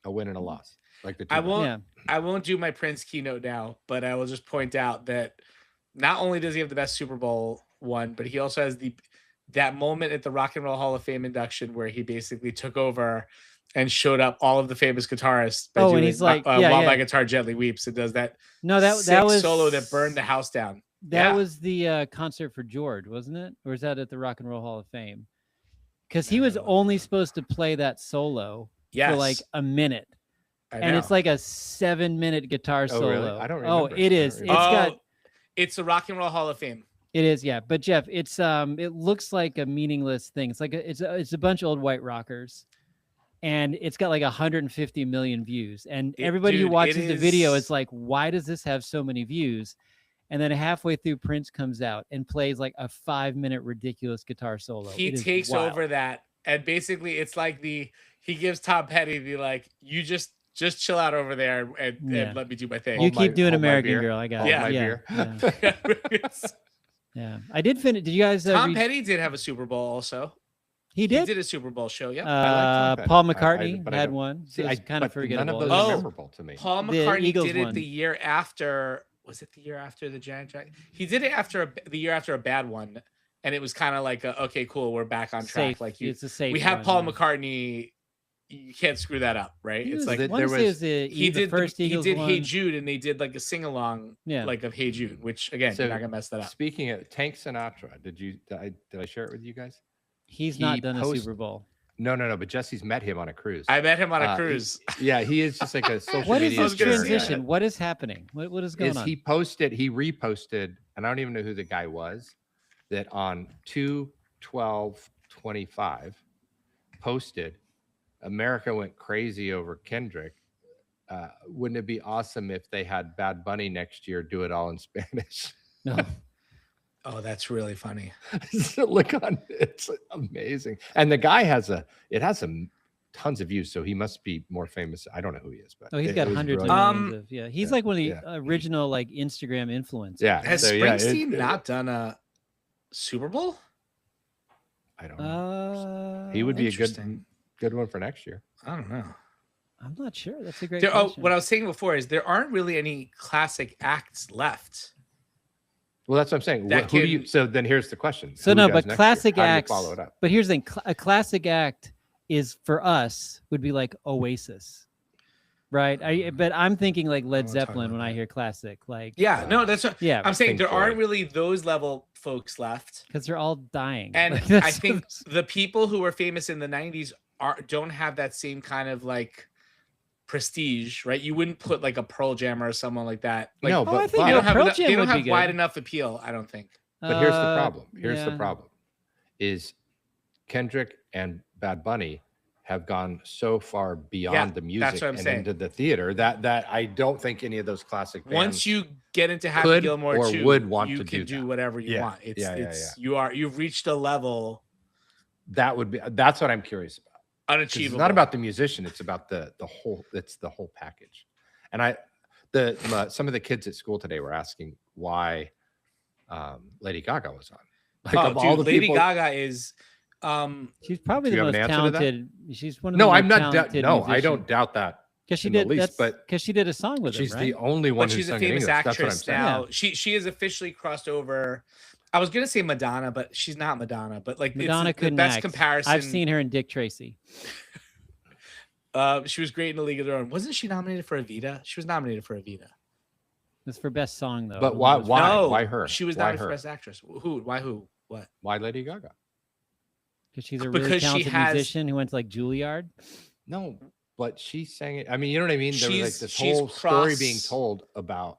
A win and a loss, like the two. I guys. won't. yeah, I won't do my Prince keynote now, but I will just point out that not only does he have the best Super Bowl one, but he also has that moment at the Rock and Roll Hall of Fame induction where he basically took over and showed up all of the famous guitarists. By Oh, and doing, he's like, While yeah. My Guitar Gently Weeps. It does that. no, that sick was solo that burned the house down. That Yeah. was the concert for George, wasn't it? Or was that at the Rock and Roll Hall of Fame? Because he was only supposed to play that solo Yes, for like a minute, I and it's know. like a 7-minute guitar Oh, solo. really? I don't Oh, remember. it I is. don't It's remember. got. It's the Rock and Roll Hall of Fame. It is, yeah. But Jeff, it's it looks like a meaningless thing. It's like it's a bunch of old white rockers, and it's got like 150 million views. And everybody who Dude, watches it the video is- is like, why does this have so many views? And then halfway through, Prince comes out and plays like a 5-minute ridiculous guitar solo. He It is takes wild. over that, and basically it's like he gives Tom Petty the like, you just chill out over there and Yeah. let me do my thing. You Hold my- keep doing hold my American beer. Girl. I got Hold it. Yeah. my Yeah, beer. yeah, yeah. I did finish. Did you guys? Tom read- Petty did have a Super Bowl also. He He did. did a Super Bowl show. Yeah. Tom Petty. Paul I- McCartney but I had don't- one. See, So it's kind of but forgettable. None of those Oh. are memorable to me. Paul the McCartney Eagles did it one. the year after. Was it the year after the Janet Jackson? He did it after the year after a bad one, and it was kind of like, okay, cool, we're back on track. Safe. Like It's a safe. we have one, Paul yeah. McCartney. You can't screw that up, right? He It's was, like that I wanna there say it was- the, he the did first Eagles he did one. Hey Jude, and they did like a sing along, Yeah. like of Hey Jude, which again, So, you're not gonna mess that up. Speaking of Tank Sinatra, did I share it with you guys? He's not he done a post- Super Bowl. No. But Jesse's met him on a cruise. I met him on a He- cruise. yeah, he is just like a social What is media was this gonna star. say transition? that. What is happening? What is going Is on? he reposted, and I don't even know who the guy was, that on 2/12/25 posted, America went crazy over Kendrick. Wouldn't it be awesome if they had Bad Bunny next year do it all in Spanish? No. Oh, that's really funny. Look on, it's amazing. And the guy has some tons of views, so he must be more famous. I don't know who he is, but Oh, he's it got was hundreds of brilliant. millions of yeah. He's yeah, like one of the yeah. original like Instagram influencers. Yeah, Has so, yeah, Springsteen not done a Super Bowl? I don't know. Uh, He would be a Interesting. good one for next year. I don't know. I'm not sure. That's a great There, oh, question. what I was saying before is there aren't really any classic acts left. Well, that's what I'm saying. That Who do you? can- So then here's the question. So Who no, does but next year? classic How do you acts. follow it up. But here's the thing: a classic act is for us would be like Oasis, right? But I'm thinking like Led wanna talk Zeppelin about when I that. hear classic, like Yeah, no, that's what yeah, I'm saying. Pink There aren't Floyd. really those level folks left. because they're all dying. And Like, I that's- think the people who were famous in the 90s don't have that same kind of like prestige, right? You wouldn't put like a Pearl Jam or someone like that. Like, No, Oh, I but, think they no, don't have, Pearl enough, Jam they don't would be have wide good. enough appeal, I don't think. but here's the problem. Here's the yeah. problem: is Kendrick and Bad Bunny have gone so far beyond the music what I'm and saying. into the theater that I don't think any of those classic bands. Once you get into Happy could Gilmore or 2, would want you to can do do that. whatever you Yeah, want. It's yeah. you've reached a level that would be that's what I'm curious about. 'Cause unachievable. It's not about the musician; it's about the whole. It's the whole package. And some of the kids at school today were asking why Lady Gaga was on. Like Oh, of all dude, the Lady people, Gaga is She's probably Do the you have most an answer to that? talented. She's one of the No, more I'm not. talented No, I don't doubt that. because she in the did. least, That's but because she did a song with She's him, the right? only one But who's she's a sung in famous English. That's what I'm actress saying. now. She has officially crossed over. I was gonna say Madonna, but she's not Madonna. But like Madonna it's the couldn't best act. comparison. I've seen her in Dick Tracy. She was great in A League of Their Own. Wasn't she nominated for Evita? She was nominated for Evita. That's for best song though. I But don't why? know if it's- Why? No, Why her? She was Why nominated for her? best actress. Who? Why? Who? What? Why Lady Gaga? Because she's a really Because she talented has- musician who went to like Juilliard. No, but she sang it. I mean, you know what I mean? There was like She's- this she's whole story being cross- told about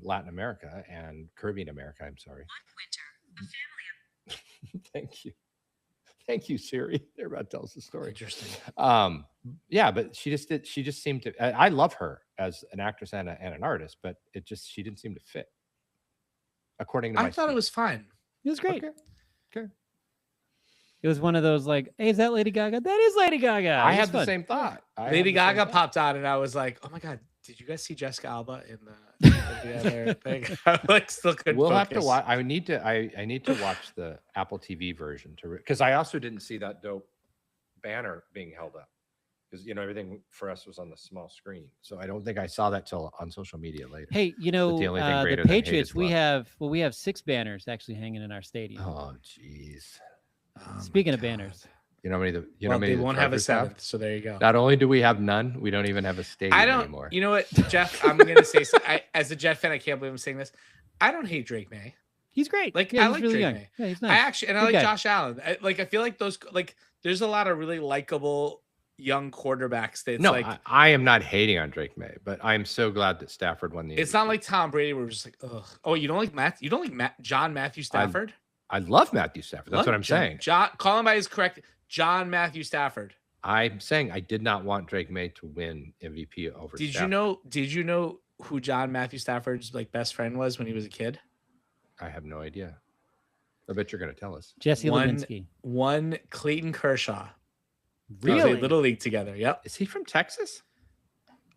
Latin America and Caribbean America. I'm sorry. Thank you. Thank you, Siri. They're about to tell us the story. Interesting. Yeah, but she just seemed to. I love her as an actress and an artist, but she didn't seem to fit. According to my I thought it was fine. It was great. Okay. It was one of those like, hey, is that Lady Gaga? That is Lady Gaga. I It was had the fun. same thought. I had Lady the same Gaga thought. popped on, and I was like, "Oh my god, did you guys see Jessica Alba in the other thing?" I like still couldn't. We'll have to focus. watch. I need to watch the Apple TV version because I also didn't see that dope banner being held up because everything for us was on the small screen. So I don't think I saw that till on social media later. Hey, the only thing greater the than hate Patriots. is We love. have 6 banners actually hanging in our stadium. Oh, jeez. Oh my Speaking of God. banners, You know how many the you know Well, how many they the won't have a Chargers have? 7th, so there you go. Not only do we have none, we don't even have a stadium I don't. anymore. You know what, Jeff? I'm gonna say. As a Jet fan, I can't believe I'm saying this. I don't hate Drake May. he's great. Like, yeah, I he's like really Drake young. May. Yeah, he's I nice. actually, and I Good like guy. Josh Allen. I feel like there's a lot of really likable young quarterbacks. That's No, like, I am not hating on Drake May, but I'm so glad that Stafford won the it's MVP. not like Tom Brady. Where we're just like, ugh. Oh, you don't like Matt? You don't like John Matthew Stafford? I love Matthew Stafford. That's what I'm saying. Call him by his correct. John Matthew Stafford. I'm saying I did not want Drake May to win MVP over Did Stafford. you know who John Matthew Stafford's like best friend was when he was a kid? I have no idea. I bet you're going to tell us. Jesse One- Levinsky. One Clayton Kershaw. They Really? played Little League together. Yep. Is he from Texas?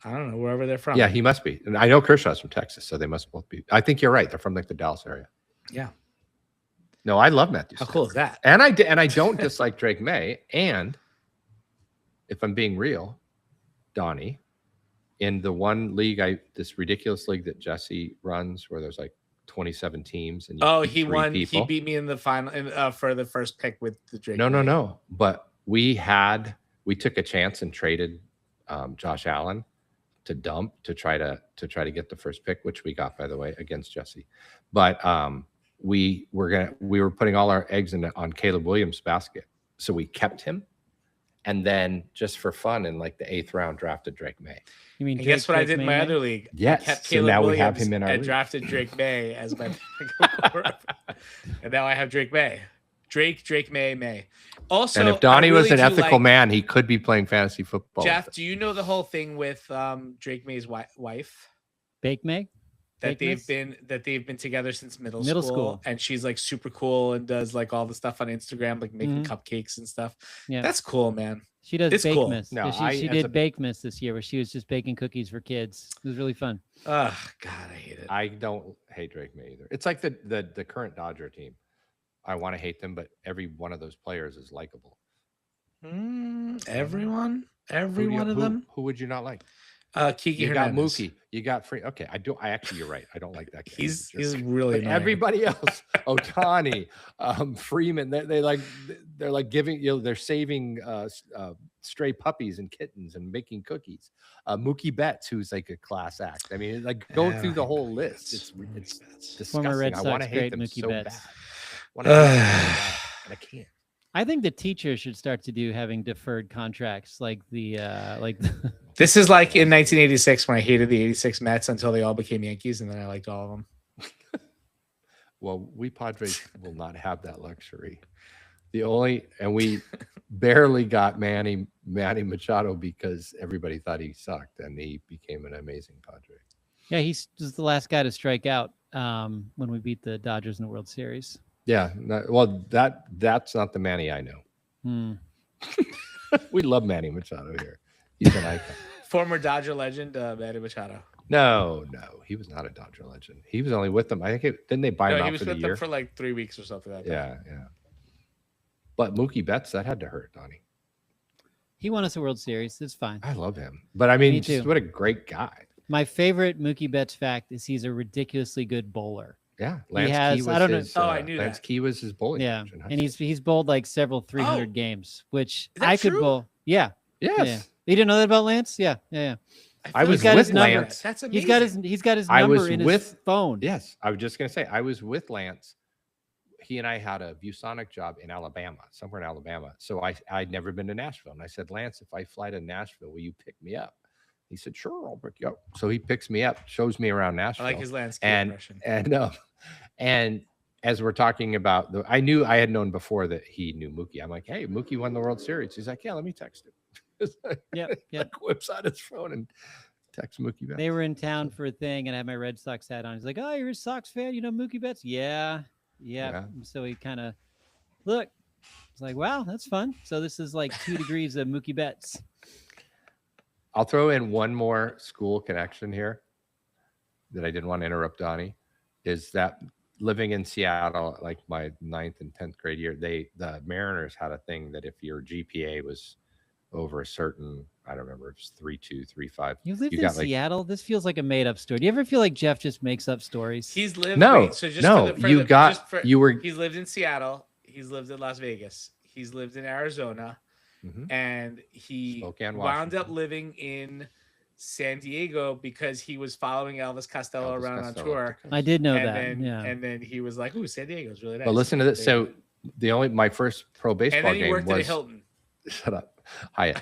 I don't know wherever they're from. Yeah, he must be. And I know Kershaw's from Texas, so they must both be. I think you're right. They're from like the Dallas area. Yeah. No, I love Matthew. How Stafford. cool is that? And I don't dislike Drake May. And if I'm being real, Donnie, in the one league, this ridiculous league that Jesse runs, where there's like 27 teams, and you Oh, keep he 3 won. people. He beat me in the final for the first pick with the Drake. No. But we took a chance and traded Josh Allen to dump to try to get the first pick, which we got, by the way, against Jesse. But we were putting all our eggs on Caleb Williams' basket, so we kept him, and then just for fun, in like the 8th round, drafted Drake May. You mean And guess what I Drake did in May my May? other league? Yes, I kept so Caleb now we Williams have him in our and league. drafted Drake May as my backup. And now I have Drake May. Drake May. Also, And if Donnie I was really an do ethical like- man, he could be playing fantasy football. Jeff, do you know the whole thing with Drake May's wife? Bake May? That Bakeness? they've been together since middle Middle school, school. and she's like super cool and does like all the stuff on Instagram, like making cupcakes and stuff. Yeah. That's cool, man. She does It's cool. Bakemas. No, she as a- did Bakemas this year where she was just baking cookies for kids. It was really fun. Oh God, I hate it. I don't hate Drake May either. It's like the current Dodger team. I want to hate them, but every one of those players is likable. Everyone, every Who do you- one of who- them. Who would you not like? Kiki You got Hernandez. Mookie. You got Free. Okay, I actually, you're right. I don't like that guy. He's a jerk. really But annoying. everybody else, Otani, Freeman, they're like giving they're saving stray puppies and kittens and making cookies. Mookie Betts, who's like a class act. I mean, like going through the whole list. It's disgusting. Former Red I want to Sox hate great them Mookie so Betts. bad. Wanna hate them so bad, and I can't. I think the teachers should start to do having deferred contracts like the This is like in 1986 when I hated the 86 Mets until they all became Yankees, and then I liked all of them. Well, we Padres will not have that luxury. We barely got Manny Machado because everybody thought he sucked, and he became an amazing Padre. yeah, he's just the last guy to strike out when we beat the Dodgers in the World Series. Yeah, that's not the Manny I know. Hmm. We love Manny Machado here. He's an icon. Former Dodger legend, Manny Machado. No, he was not a Dodger legend. He was only with them. I think didn't they buy him No, he out was for the with year? them for like 3 weeks or something like that. Yeah. But Mookie Betts, that had to hurt Donnie. He won us a World Series. It's fine. I love him, but I mean, Me just too. what a great guy. My favorite Mookie Betts fact is he's a ridiculously good bowler. Yeah, He Lance has- Key I was don't know- his. Oh, I knew Lance that. Key was his bowling Yeah, coach in high and school. he's bowled like several 300 Oh. games, which Is that I could true? bowl. Yeah, Yes, yeah. You didn't know that about Lance? Yeah. I feel was got with his number. Lance. That's amazing. He's got his I number was in his with- phone. Yes, I was just gonna say I was with Lance. He and I had a ViewSonic job in Alabama, somewhere in Alabama. So I'd never been to Nashville, and I said, Lance, if I fly to Nashville, will you pick me up? He said, sure, I'll pick you up. So he picks me up, shows me around I Nashville. like his landscape and impression. and as we're talking about I had known before that he knew Mookie. I'm like, hey, Mookie won the World Series. He's like, yeah, let me text him. It's like, Yep. like whips out his phone and texts Mookie Betts. They were in town for a thing, and I had my Red Sox hat on. He's like, "Oh, you're a Sox fan? You know Mookie Betts?" Yeah. Yeah. So he kind of look. It's like, wow, that's fun. So this is like 2 degrees of Mookie Betts. I'll throw in one more school connection here that I didn't want to interrupt Donnie. Is that living in Seattle, like my 9th and 10th grade year, the Mariners had a thing that if your GPA was over a certain, I don't remember, it was 3.2, 3.5. You lived You in got, like- Seattle. This feels like a made-up story. Do you ever feel like Jeff just makes up stories? He's lived. No, wait, so just no, for the, for you the, got, just for, you were, He's lived in Seattle. He's lived in Las Vegas. He's lived in Arizona, Mhm. and he Spokane, wound up Washington. living in San Diego because he was following Elvis Costello Elvis around Costello. on tour. I did know and that. then Yeah. and then he was like, "Ooh, San Diego's really nice." but listen to this. There you So my first pro go. baseball and then he game worked at a was, Hilton. shut up. Hyatt.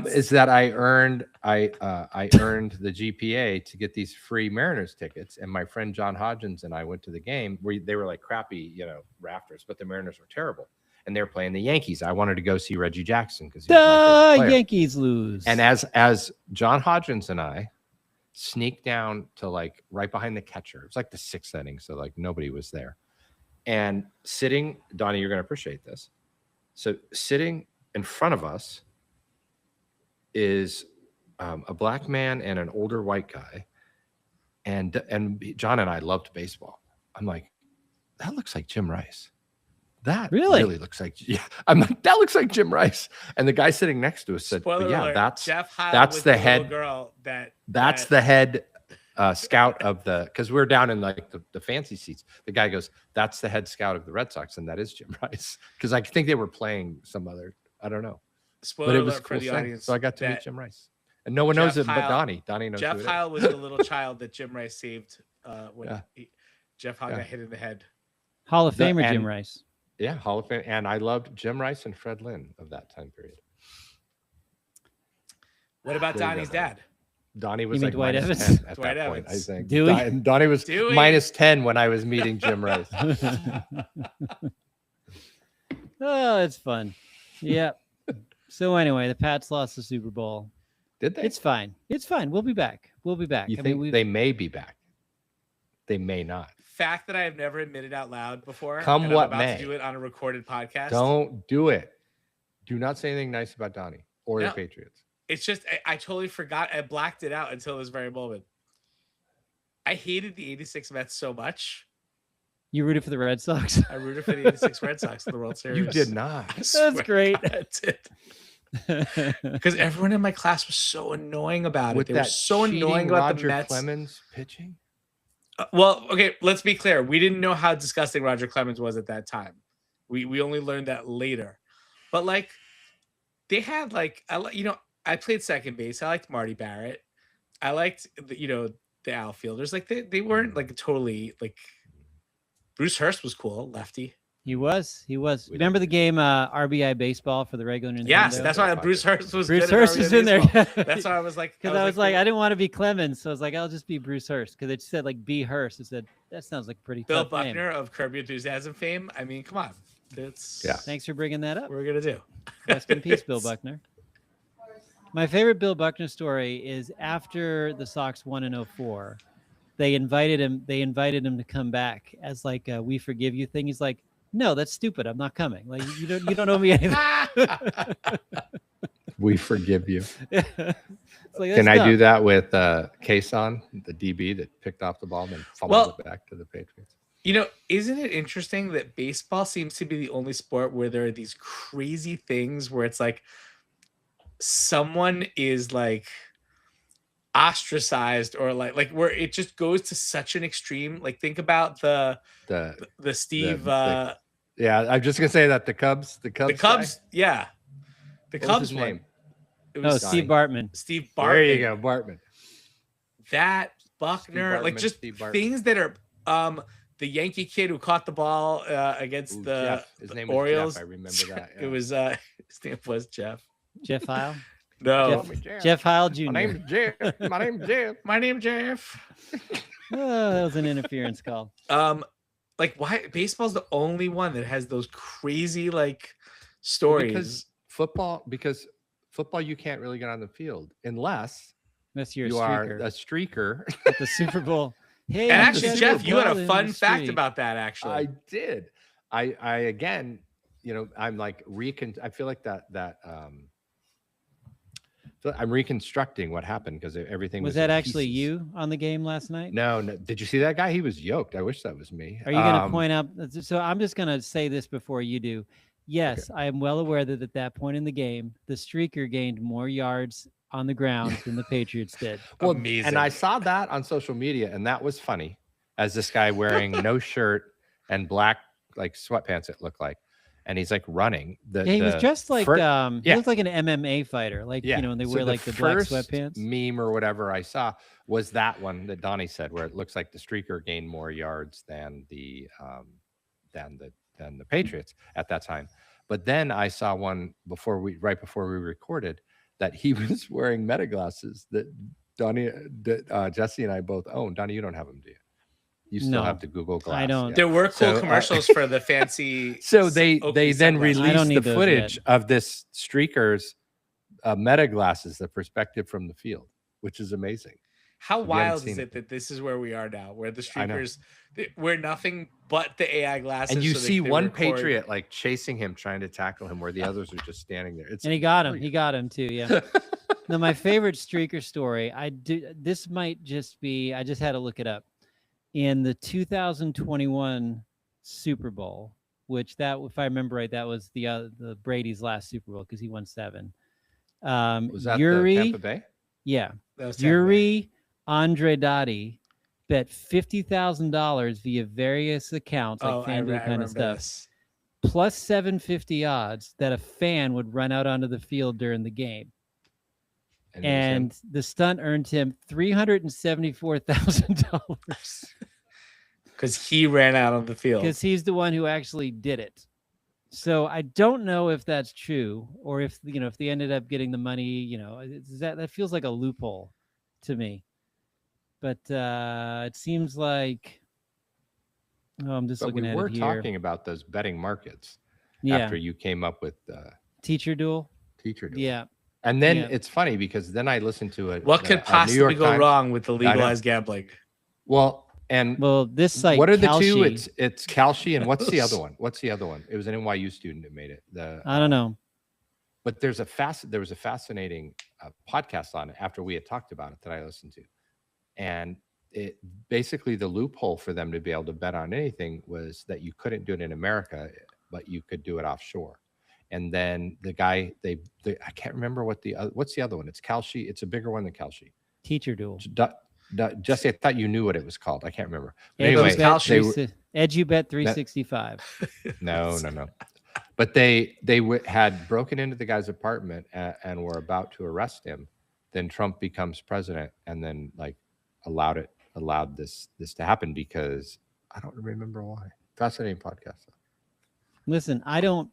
Is that I earned the GPA to get these free Mariners tickets, and my friend John Hodgins and I went to the game where they were like crappy, rafters, but the Mariners were terrible, and they were playing the Yankees. I wanted to go see Reggie Jackson because The Yankees lose. And as John Hodgins and I sneaked down to like right behind the catcher, it was like the 6th inning, so like nobody was there, and sitting, Donnie, you're going to appreciate this. So sitting in front of us is a black man and an older white guy, and John and I loved baseball. I'm like, that looks like Jim Rice. That Really? looks like, yeah. I'm like, that looks like Jim Rice. And the guy sitting next to us said, Spoiler yeah, alert, that's Jeff Hyde that's was the little head- girl that that's the head scout of the, because we're down in like the fancy seats. The guy goes, that's the head scout of the Red Sox, and that is Jim Rice. Because I think they were playing some other, I don't know. spoiler But it was alert cool for the thing. audience. So I got to meet that Jim Rice. And no one Jeff knows it but Heil- Donnie. Donnie knows Jeff who it is. Heil was the little child that Jim Rice saved when Yeah. Jeff Heil Yeah. got hit in the head. Hall of The- Famer Jim and- Rice. Yeah, Hall of Fame. And I loved Jim Rice and Fred Lynn of that time period. What about There you go, Donnie's Donnie. dad? Donnie was mean like Dwight minus Evans? 10 at Dwight that point, I Evans. think. Dewey? And Donnie was Dewey? minus 10 when I was meeting Jim Rice. Oh, it's fun. Yep. So anyway, the Pats lost the Super Bowl. Did they? It's fine. It's fine. We'll be back. We'll be back. You I think mean, we've- they may be back? They may not. Fact that I have never admitted out loud before. Come and what I'm about may. to do it on a recorded podcast. Don't do it. Do not say anything nice about Donnie or the No. Patriots. It's just I totally forgot. I blacked it out until this very moment. I hated the '86 Mets so much. you rooted for the Red Sox. I rooted for the '86 Red Sox in the World Series. You did not. I swear That's great. to God, I did. Because everyone in my class was so annoying about it. With They were that so annoying cheating about Roger the Mets. Clemens pitching. Well, okay, let's be clear. We didn't know how disgusting Roger Clemens was at that time. We only learned that later. But like, they had like I played second base. I liked Marty Barrett. I liked the outfielders. Like they weren't like totally like. Bruce Hurst was cool, lefty. He was. We Remember don't- the game RBI baseball for the regular Nintendo? Yes, that's why Podcast. Bruce Hurst was. Bruce good at Hurst is in there. baseball. That's why I was like, Because I was like, cool. I didn't want to be Clemens, so I was like, I'll just be Bruce Hurst. Because it said like B Hurst. It said that sounds like a pretty Bill tough name. Buckner of Curb Your Enthusiasm fame. I mean, come on, it's Yeah. Thanks for bringing that up. What we're gonna do. Rest in peace, Bill Buckner. My favorite Bill Buckner story is after the Sox won in 04, they invited him to come back as like a "We Forgive You" thing. He's like, "No, that's stupid. I'm not coming. Like you don't owe me anything." We forgive you. like, Can that's I do dumb. that with Kason, the DB that picked off the ball and then fumbled it back to the Patriots? Isn't it interesting that baseball seems to be the only sport where there are these crazy things where it's like someone is like ostracized or like where it just goes to such an extreme. Like think about the Steve Yeah, I'm just gonna say that the Cubs, yeah. The What was Cubs his one. name? It Oh, was Steve Bartman. Steve Bartman. There you go, Bartman. That Buckner, like Bartman, just Steve Bartman. things that are the Yankee kid who caught the ball against Ooh, the, Jeff. His the name was Orioles. Jeff. I remember that. It was his name was Jeff. Jeff Heil. No, Jeff Heil Jr. My name's Jeff. My name's Jeff. my name's Jeff. Oh, that was an interference call. Like why baseball's the only one that has those crazy like stories. Because football you can't really get on the field unless Unless you're a you are streaker a streaker. at the Super Bowl. Hey, And I'm actually, just Jeff, you had ball a in fun the fact street. about that. Actually, I did. I again, I'm like I feel like I'm reconstructing what happened because everything Was was that in actually pieces. you on the game last night? No. Did you see that guy? He was yoked. I wish that was me. Are you going to point out? So I'm just going to say this before you do. Yes, I am well aware that at that point in the game, the streaker gained more yards on the ground than the Patriots did. Well, amazing. and I saw that on social media, and that was funny. As this guy wearing no shirt and black like sweatpants, it looked like, and he's like running. Yeah, he was dressed like he yeah. looked like an MMA fighter, like when they So wear like the black first sweatpants. meme or whatever I saw was that one that Donnie said, where it looks like the streaker gained more yards than the Patriots at that time. But then I saw one right before we recorded that he was wearing meta glasses that Jesse and I both own. Donnie, you don't have them, do you? You still No, have the Google Glass. I don't. yeah. there were cool So, commercials for the fancy. So they Oakley then sunglasses. I don't released need the those footage yet. of this streaker's meta glasses, the perspective from the field, which is amazing. How If you haven't wild is seen it that this is where we are now, where the I know. streakers, we're nothing but the AI glasses. And you so they see can one record. Patriot like chasing him, trying to tackle him, where the others are just standing there. It's And he got him. brilliant. He got him too. Yeah. Now my favorite streaker story. This might just be. I just had to look it up. In the 2021 Super Bowl, which if I remember right, that was the Brady's last Super Bowl because he won 7. Was that the Yuri? Tampa Bay? Yeah. That was Tampa Bay. Yuri Andretti bet $50,000 via various accounts like I FanDuel kind remember of stuff, this. plus 750 odds that a fan would run out onto the field during the game. And it was him. And the stunt earned him $374,000 Because he ran out on the field. because he's the one who actually did it. So I don't know if that's true or if they ended up getting the money. That feels like a loophole to me. But it seems like I'm just But looking we at were it here. talking about those betting markets Yeah, after you came up with teacher duel. teacher. Duel. Yeah, And then Yeah. it's funny because then I listened to it. What could possibly go wrong with the know. legalized gambling? Well, and well, this site. what are the two? Kalshi, It's Kalshi, and what's the other one? What's the other one? It was an NYU student that made it. I don't know. But there was a fascinating podcast on it after we had talked about it that I listened to, and it basically the loophole for them to be able to bet on anything was that you couldn't do it in America, but you could do it offshore. And then the guy I can't remember what's the other one. It's Kalshi. It's a bigger one than Kalshi. Teacher duel. Jesse, I thought you knew what it was called. I can't remember. But Yeah, anyway, those Kalshi- EduBet 365. no. But they had broken into the guy's apartment and were about to arrest him. Then Trump becomes president, and then like allowed this to happen because I don't remember why. Fascinating podcast. Listen, I don't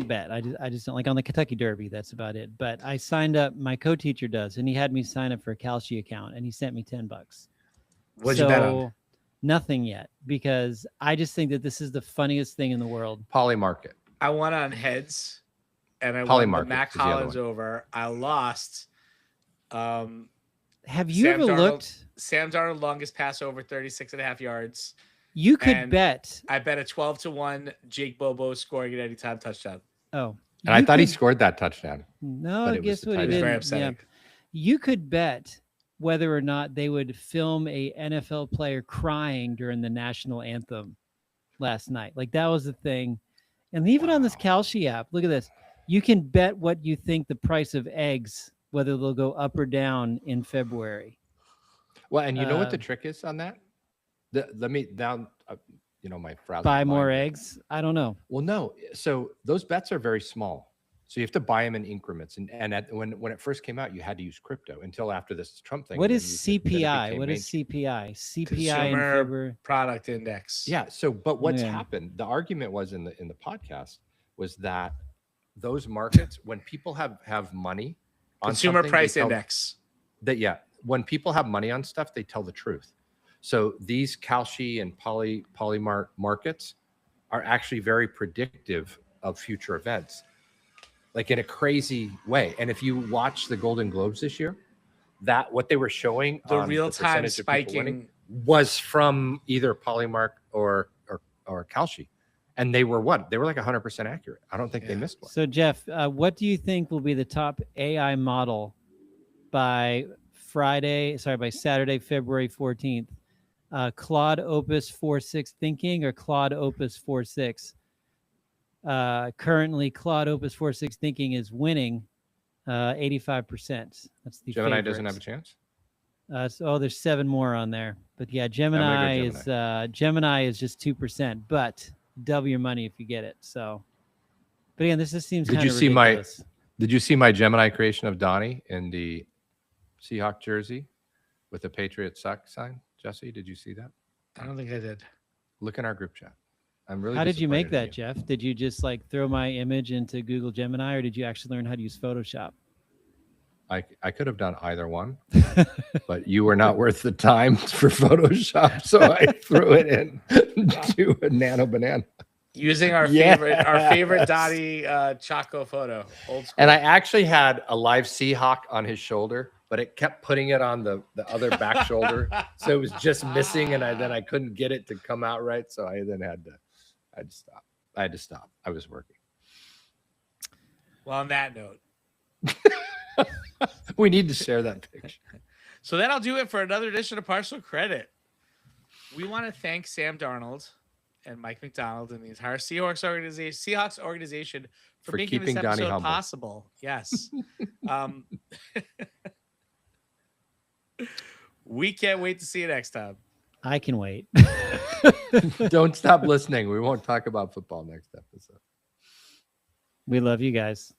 bet. I just don't, like on the Kentucky Derby. That's about it. But I signed up. My co-teacher does, and he had me sign up for a Kalshi account, and he sent me $10. What'd you bet on? Nothing yet, because I just think that this is the funniest thing in the world. Polymarket. I won on heads, and I won Polymarket the Mac is the other Hollins one. over. I lost. Have you Sam ever Darnold- looked? Sam Darnold longest pass over 36.5 yards. You could and bet. I bet a 12-1 Jake Bobo scoring an anytime touchdown. Oh, And I you thought he could- scored that touchdown. No, but I it was guess the what he tight It was end. did. very Yeah. upsetting. You could bet whether or not they would film a NFL player crying during the national anthem last night. Like that was the thing. And even on this Kalshi app, look at this. You can bet what you think the price of eggs, whether they'll go up or down in February. Well, and you know what the trick is on that? Let me down. My frowns. Buy more eggs. I don't know. Well, no. So those bets are very small. So you have to buy them in increments. When it first came out, you had to use crypto until after this Trump thing. What and is then then it CPI? became What is mainstream. CPI? CPI in Consumer February. Product Index. Yeah. So, but what's Yeah. happened? The argument was in the podcast was that those markets, when people have money on Consumer something, they Price tell- Index. when people have money on stuff, they tell the truth. So these Kalshi and Polymart markets are actually very predictive of future events, like in a crazy way. And if you watch the Golden Globes this year, that what they were showing The on real-time percentage of people winning spiking. was from either Polymark or Kalshi. And they were what? They were like 100% accurate. I don't think they missed one. So Jeff, what do you think will be the top AI model by Saturday, February 14th? Claude Opus 4.6 Thinking or Claude Opus 4.6? Currently, Claude Opus 4.6 Thinking is winning 85%. That's the Gemini favorite. doesn't have a chance. There's 7 more on there, but yeah, Gemini is just 2%. But double your money if you get it. So, but again, this just seems. Did you see Did you see my Gemini creation of Donnie in the Seahawk jersey with the Patriot suck sign? Jesse, did you see that? I don't think I did. Look in our group chat. I'm really. How did you make that, disappointed in Jeff? Did you just like throw my image into Google Gemini, or did you actually learn how to use Photoshop? I could have done either one, but you were not worth the time for Photoshop, so I threw it in to a nano banana. Using our Yes. favorite Dottie Choco photo. Old school. And I actually had a live Seahawk on his shoulder, but it kept putting it on the other back shoulder, so it was just missing, and then I couldn't get it to come out right, so I then had to stop. I was working. Well, on that note. We need to share that picture. So that'll do it for another edition of Partial Credit. We want to thank Sam Darnold and Mike McDonald and the entire Seahawks organization for making this keeping Donnie episode humble. possible. Yes. We can't wait to see you next time. I can wait. Don't stop listening. We won't talk about football next episode. We love you guys.